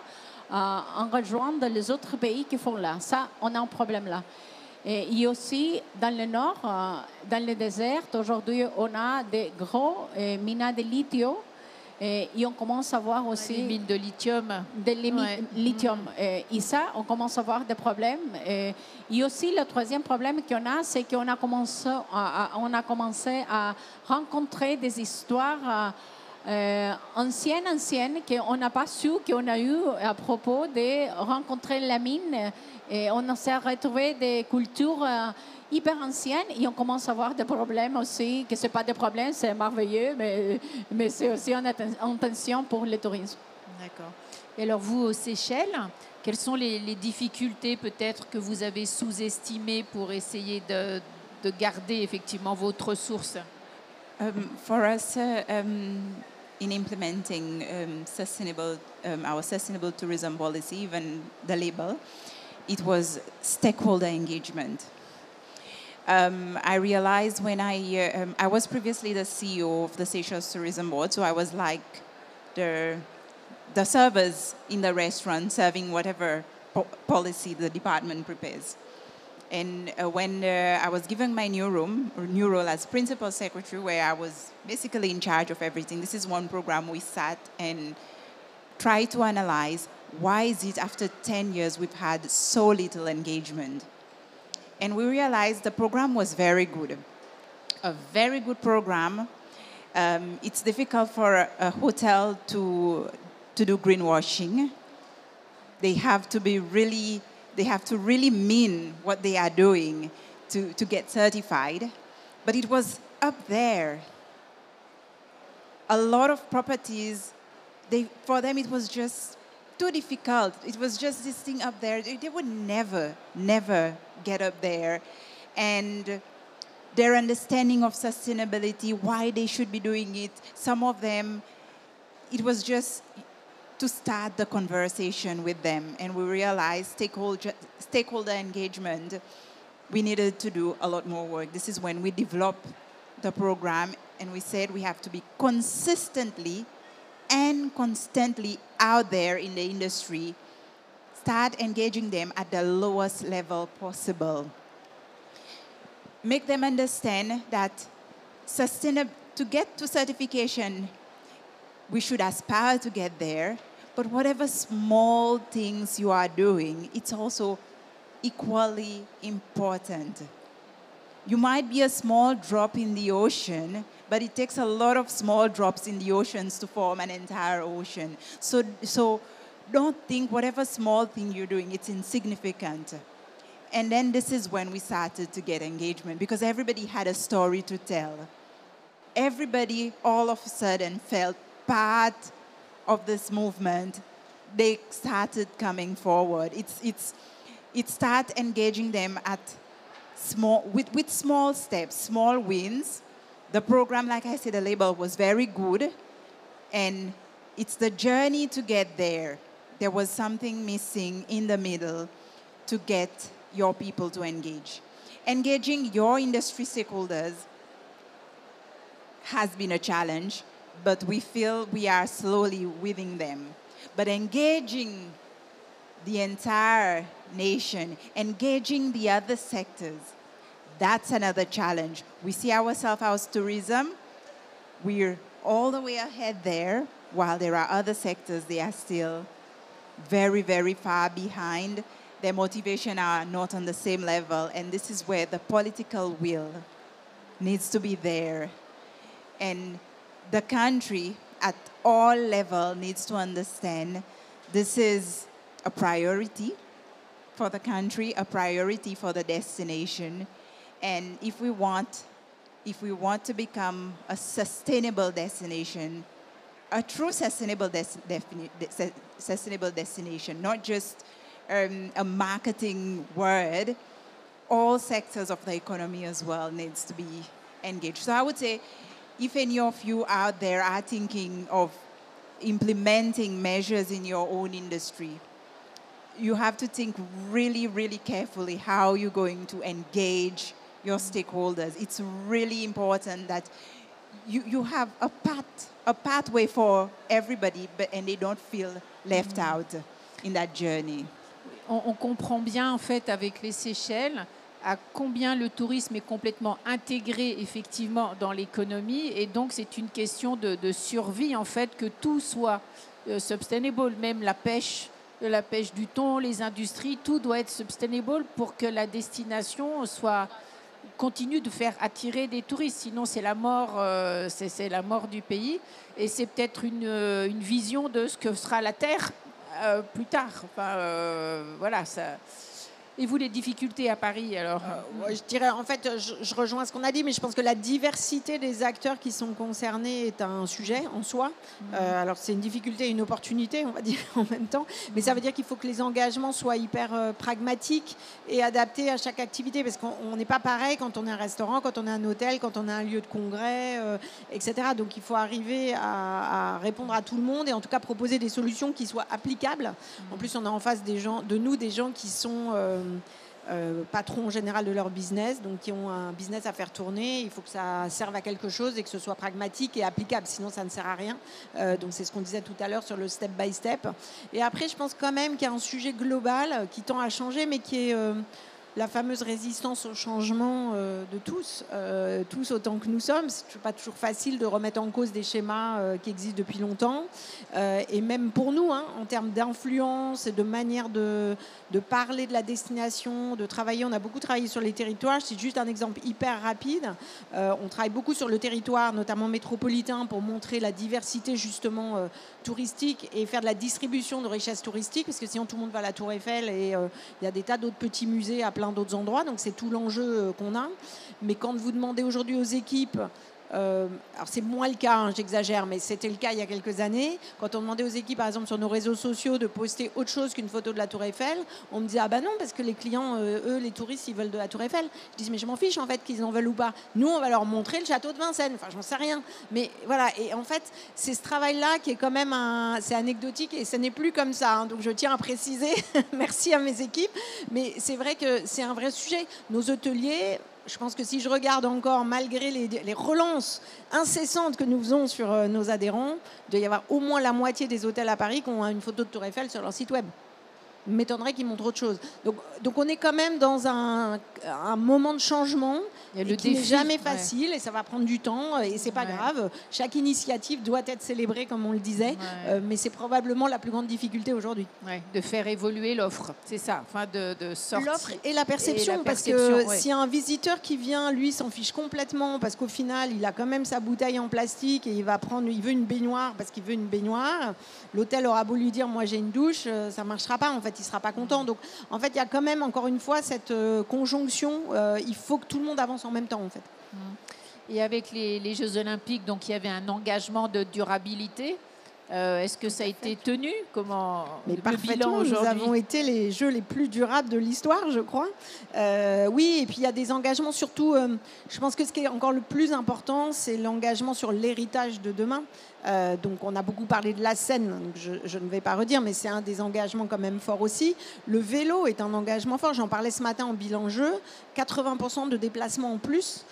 en rejoignant les autres pays qui font là. Ça, on a un problème là. Et aussi, dans le nord, dans le désert, aujourd'hui, on a des gros mines de lithium. Et on commence à voir aussi Les mines de lithium. Ouais. lithium. Et ça, on commence à avoir des problèmes. Et aussi, le troisième problème qu'on a, c'est qu'on a commencé à rencontrer des histoires anciennes qu'on n'a pas su, qu'on a eu à propos de rencontrer la mine. Et on s'est retrouvé des cultures hyper anciennes et on commence à avoir des problèmes aussi, que ce n'est pas des problèmes, c'est merveilleux, mais c'est aussi en tension pour le tourisme. D'accord. Et alors vous, aux Seychelles, quelles sont les difficultés peut-être que vous avez sous-estimées pour essayer de garder effectivement votre ressource? For us, in implementing our sustainable tourism policy, even the label, it was stakeholder engagement. I realized when I was previously the CEO of the Seychelles Tourism Board, so I was like the servers in the restaurant serving whatever policy the department prepares. And when I was given my new role as principal secretary, where I was basically in charge of everything, this is one program we sat and tried to analyze why is it after 10 years we've had so little engagement. And we realized the program was very good, a very good program. It's difficult for a hotel to do greenwashing. They have to really mean what they are doing to get certified. But it was up there. A lot of properties, for them it was just too difficult. It was just this thing up there. They would never get up there. And their understanding of sustainability, why they should be doing it, some of them, it was just to start the conversation with them. And we realized stakeholder engagement, we needed to do a lot more work. This is when we developed the program and we said we have to be consistently and constantly out there in the industry, start engaging them at the lowest level possible. Make them understand that to get to certification, we should aspire to get there, but whatever small things you are doing, it's also equally important. You might be a small drop in the ocean, but it takes a lot of small drops in the oceans to form an entire ocean. So don't think whatever small thing you're doing, it's insignificant. And then this is when we started to get engagement, because everybody had a story to tell. Everybody all of a sudden felt part of this movement. They started coming forward. It started engaging them at with small steps, small wins. The program, like I said, the label was very good, and it's the journey to get there. There was something missing in the middle to get your people to engage. Engaging your industry stakeholders has been a challenge, but we feel we are slowly winning them. But engaging the entire nation, engaging the other sectors, that's another challenge. We see ourselves as tourism. We're all the way ahead there, while there are other sectors, they are still very, very far behind. Their motivation are not on the same level, and this is where the political will needs to be there. And the country at all levels needs to understand this is a priority for the country, a priority for the destination. And if we want to become a sustainable destination, a true sustainable destination, not just a marketing word, all sectors of the economy as well needs to be engaged. So I would say, if any of you out there are thinking of implementing measures in your own industry, you have to think really, really carefully how you're going to engage your stakeholders. It's really important that you have a pathway for everybody, and they don't feel left out in that journey. On comprend bien en fait avec les Seychelles à combien le tourisme est complètement intégré effectivement dans l'économie. Et donc, c'est une question de survie, en fait, que tout soit sustainable, même la pêche du thon, les industries, tout doit être sustainable pour que la destination continue de faire attirer des touristes. Sinon, c'est la mort, c'est la mort du pays. Et c'est peut-être une vision de ce que sera la Terre plus tard. Enfin, voilà, ça. Et vous, les difficultés à Paris, alors Je dirais, en fait, je rejoins ce qu'on a dit, mais je pense que la diversité des acteurs qui sont concernés est un sujet en soi. Alors, c'est une difficulté et une opportunité, on va dire, en même temps. Mais ça veut dire qu'il faut que les engagements soient hyper pragmatiques et adaptés à chaque activité. Parce qu'on n'est pas pareil quand on est un restaurant, quand on est un hôtel, quand on a un lieu de congrès, etc. Donc, il faut arriver à répondre à tout le monde et en tout cas proposer des solutions qui soient applicables. En plus, on a en face des gens qui sont... patrons en général de leur business, donc qui ont un business à faire tourner. Il faut que ça serve à quelque chose et que ce soit pragmatique et applicable, sinon ça ne sert à rien. Donc c'est ce qu'on disait tout à l'heure sur le step by step. Et après, je pense quand même qu'il y a un sujet global qui tend à changer, mais qui est la fameuse résistance au changement de tous autant que nous sommes. C'est pas toujours facile de remettre en cause des schémas qui existent depuis longtemps. Et même pour nous, en termes d'influence et de manière de parler de la destination, de travailler. On a beaucoup travaillé sur les territoires. C'est juste un exemple hyper rapide. On travaille beaucoup sur le territoire, notamment métropolitain, pour montrer la diversité justement touristique et faire de la distribution de richesses touristiques, parce que sinon tout le monde va à la Tour Eiffel et il y a des tas d'autres petits musées à plein d'autres endroits. Donc c'est tout l'enjeu qu'on a. Mais quand vous demandez aujourd'hui aux équipes, alors c'est moins le cas, j'exagère, mais c'était le cas il y a quelques années. Quand on demandait aux équipes, par exemple sur nos réseaux sociaux, de poster autre chose qu'une photo de la Tour Eiffel, on me disait ah bah non, parce que les clients, eux, les touristes, ils veulent de la Tour Eiffel. Je dis mais je m'en fiche en fait qu'ils en veulent ou pas. Nous, on va leur montrer le château de Vincennes. Enfin, j'en sais rien. Mais voilà. Et en fait, c'est ce travail-là qui est quand même c'est anecdotique et ce n'est plus comme ça. Donc je tiens à préciser. Merci à mes équipes. Mais c'est vrai que c'est un vrai sujet. Nos hôteliers. Je pense que si je regarde encore, malgré les relances incessantes que nous faisons sur nos adhérents, il doit y avoir au moins la moitié des hôtels à Paris qui ont une photo de Tour Eiffel sur leur site web. Il m'étonnerait qu'ils montrent autre chose. Donc on est quand même dans un moment de changement qui n'est jamais facile et ça va prendre du temps et c'est pas grave. Chaque initiative doit être célébrée comme on le disait, mais c'est probablement la plus grande difficulté aujourd'hui. De faire évoluer l'offre, c'est ça, enfin de sortir. L'offre et la perception, parce que si un visiteur qui vient, lui, s'en fiche complètement parce qu'au final, il a quand même sa bouteille en plastique et il veut une baignoire parce qu'il veut une baignoire. L'hôtel aura beau lui dire, moi j'ai une douche, ça marchera pas. En fait, il sera pas content. Donc, en fait, il y a quand même encore une fois cette conjonction. Il faut que tout le monde avance en même temps, en fait. Et avec les Jeux Olympiques, donc il y avait un engagement de durabilité. Est-ce que ça a été tenu? Comment? Mais parfaitement, nous avons été les Jeux les plus durables de l'histoire, je crois. Oui, et puis il y a des engagements, surtout, je pense que ce qui est encore le plus important, c'est l'engagement sur l'héritage de demain. Donc on a beaucoup parlé de la Seine, donc je ne vais pas redire, mais c'est un des engagements quand même forts aussi. Le vélo est un engagement fort, j'en parlais ce matin en bilan jeu, 80% de déplacements en plus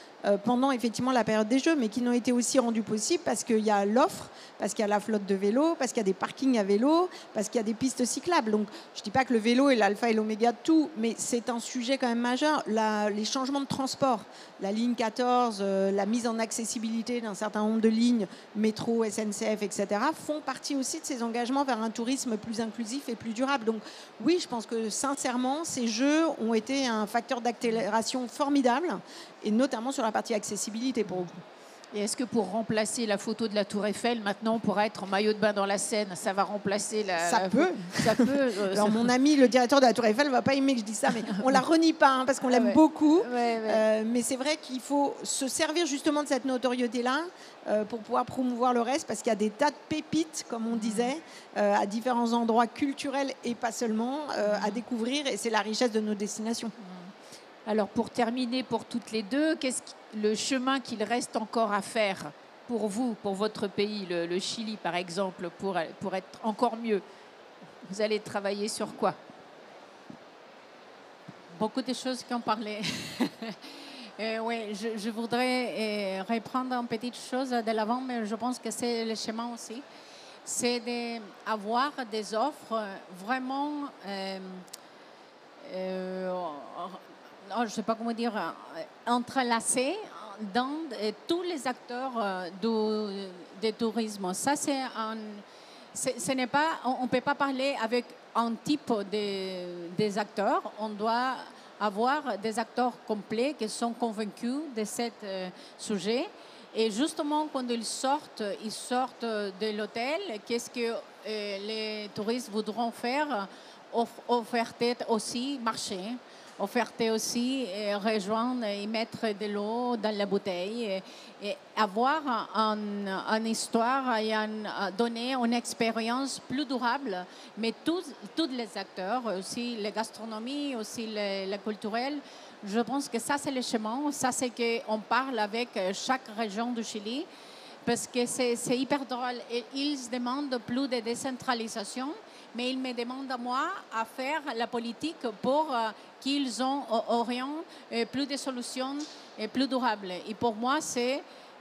pendant effectivement la période des Jeux, mais qui n'ont été aussi rendus possibles parce qu'il y a l'offre, parce qu'il y a la flotte de vélos, parce qu'il y a des parkings à vélo, parce qu'il y a des pistes cyclables. Donc je ne dis pas que le vélo est l'alpha et l'oméga de tout, mais c'est un sujet quand même majeur. Les changements de transport, la ligne 14, la mise en accessibilité d'un certain nombre de lignes, métro, SNCF, etc., font partie aussi de ces engagements vers un tourisme plus inclusif et plus durable. Donc oui, je pense que sincèrement, ces Jeux ont été un facteur d'accélération formidable, et notamment sur la partie accessibilité pour vous. Et est-ce que pour remplacer la photo de la Tour Eiffel, maintenant on pourra être en maillot de bain dans la Seine? Ça va remplacer Ça peut. Alors mon ami, le directeur de la Tour Eiffel, ne va pas aimer que je dise ça, mais on ne la renie pas parce qu'on l'aime beaucoup. Mais c'est vrai qu'il faut se servir justement de cette notoriété-là pour pouvoir promouvoir le reste, parce qu'il y a des tas de pépites, comme on disait, à différents endroits culturels et pas seulement, à découvrir, et c'est la richesse de nos destinations. Alors pour terminer pour toutes les deux, qu'est-ce le chemin qu'il reste encore à faire pour vous, pour votre pays, le Chili par exemple, pour être encore mieux? Vous allez travailler sur quoi? Beaucoup de choses qui ont parlé. Oui, je voudrais reprendre une petite chose de l'avant, mais je pense que c'est le chemin aussi. C'est d'avoir des offres vraiment je ne sais pas comment dire, entrelacé dans tous les acteurs du tourisme. Ça, ce n'est pas, on ne peut pas parler avec un type des acteurs. On doit avoir des acteurs complets qui sont convaincus de ce sujet. Et justement, quand ils sortent de l'hôtel, qu'est-ce que les touristes voudront faire? Offrir aussi marcher, offrir aussi rejoindre et mettre de l'eau dans la bouteille et avoir une histoire et donner une expérience plus durable. Mais tous les acteurs, aussi les gastronomies, aussi les culturels, je pense que ça c'est le chemin. Ça c'est qu'on parle avec chaque région du Chili parce que c'est hyper drôle. Et ils demandent plus de décentralisation. Mais ils me demandent à moi à faire la politique pour qu'ils aient plus de solutions plus durables. Et pour moi,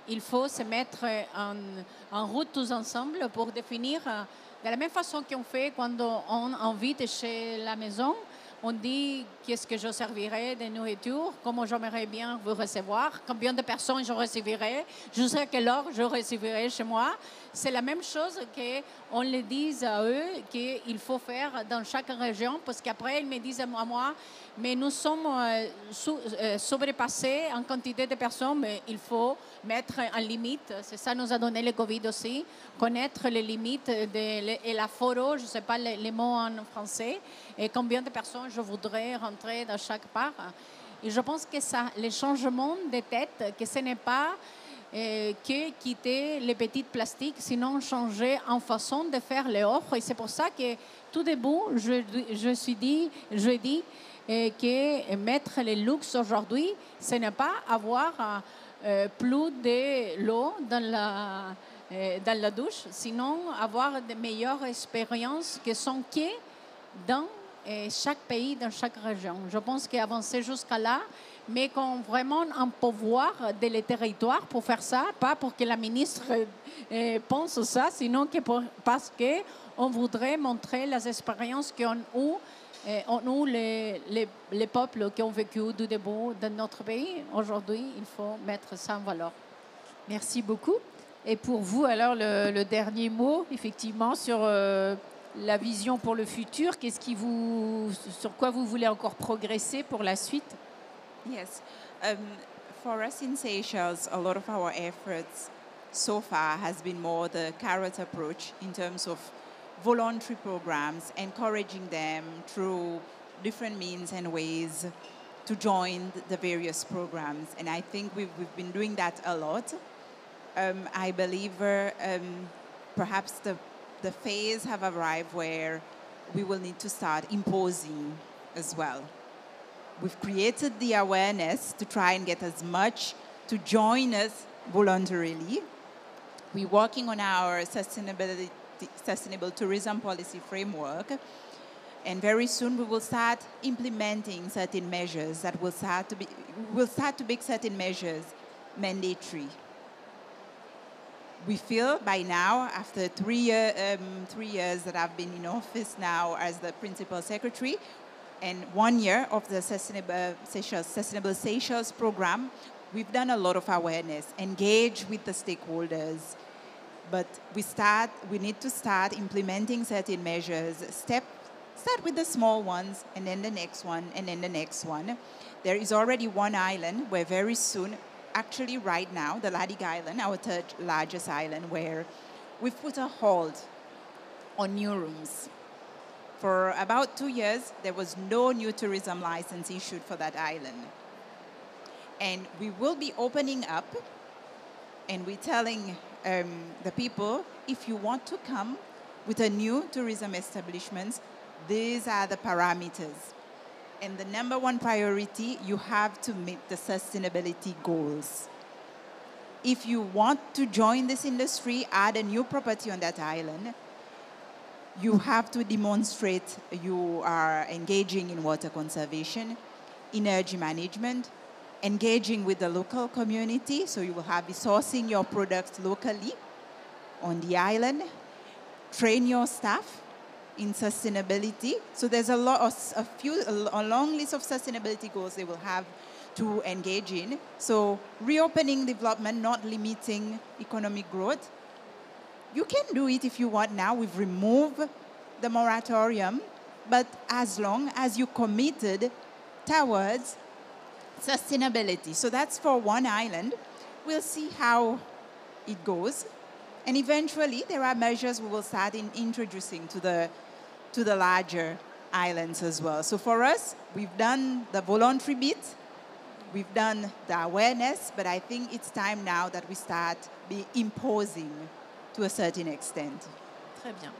il faut se mettre en route tous ensemble pour définir, de la même façon qu'on fait quand on invite chez la maison, on dit qu'est-ce que je servirai de nourriture, comment j'aimerais bien vous recevoir, combien de personnes je recevrai, jusqu'à quelle heure je recevrai chez moi. C'est la même chose qu'on le dise à eux qu'il faut faire dans chaque région, parce qu'après, ils me disent à moi, mais nous sommes surpassés en quantité de personnes, mais il faut mettre en limite. C'est ça nous a donné le Covid aussi, connaître les limites et la foro, je ne sais pas les mots en français, et combien de personnes je voudrais rentrer dans chaque part. Et je pense que ça, les changements de tête, que ce n'est pas que quitter les petites plastiques, sinon changer en façon de faire les offres. Et c'est pour ça que tout début, je dis que mettre les luxe aujourd'hui, ce n'est pas avoir plus de l'eau dans la douche, sinon avoir de meilleures expériences qui sont dans chaque pays, dans chaque région. Je pense qu'avancer jusqu'à là, mais qu'on vraiment un pouvoir des territoires pour faire ça, pas pour que la ministre pense ça, sinon parce qu'on voudrait montrer les expériences qu'ont eu les peuples qui ont vécu du début dans notre pays. Aujourd'hui, il faut mettre ça en valeur. Merci beaucoup. Et pour vous, alors, le dernier mot, effectivement, sur la vision pour le futur, sur quoi vous voulez encore progresser pour la suite? Yes. For us in Seychelles, a lot of our efforts so far has been more the carrot approach in terms of voluntary programs, encouraging them through different means and ways to join the various programs. And I think we've been doing that a lot. I believe perhaps the phase have arrived where we will need to start imposing as well. We've created the awareness to try and get as much to join us voluntarily. We're working on our sustainable tourism policy framework, and very soon we will start implementing certain measures that will start to make certain measures mandatory. We feel by now, after 3 years that I've been in office now as the principal secretary, and 1 year of the Sustainable Seychelles program, we've done a lot of awareness, engage with the stakeholders. But we need to start implementing certain measures. Start with the small ones, and then the next one, and then the next one. There is already one island where very soon, actually right now, the Ladig Island, our third largest island, where we've put a hold on new rooms. For about 2 years, there was no new tourism license issued for that island. And we will be opening up, and we're telling the people, if you want to come with a new tourism establishment, these are the parameters. And the number one priority, you have to meet the sustainability goals. If you want to join this industry, add a new property on that island, you have to demonstrate you are engaging in water conservation, energy management, engaging with the local community, so you will be sourcing your products locally on the island, train your staff, in sustainability. So there's a long list of sustainability goals they will have to engage in. So reopening development, not limiting economic growth. You can do it if you want now. We've removed the moratorium, but as long as you committed towards sustainability. So that's for one island. We'll see how it goes. And eventually, there are measures we will start introducing to the larger islands as well. So for us, we've done the voluntary bit, we've done the awareness, but I think it's time now that we start imposing to a certain extent. Très bien.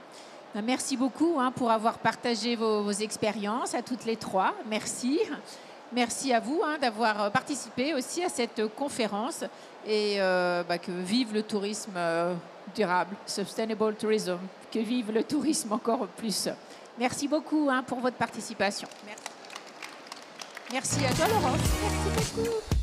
Merci beaucoup pour avoir partagé vos expériences à toutes les trois. Merci. Merci à vous d'avoir participé aussi à cette conférence et que vive le tourisme durable, sustainable tourism, que vive le tourisme encore plus. Merci beaucoup pour votre participation. Merci à toi, Laurence. Merci beaucoup.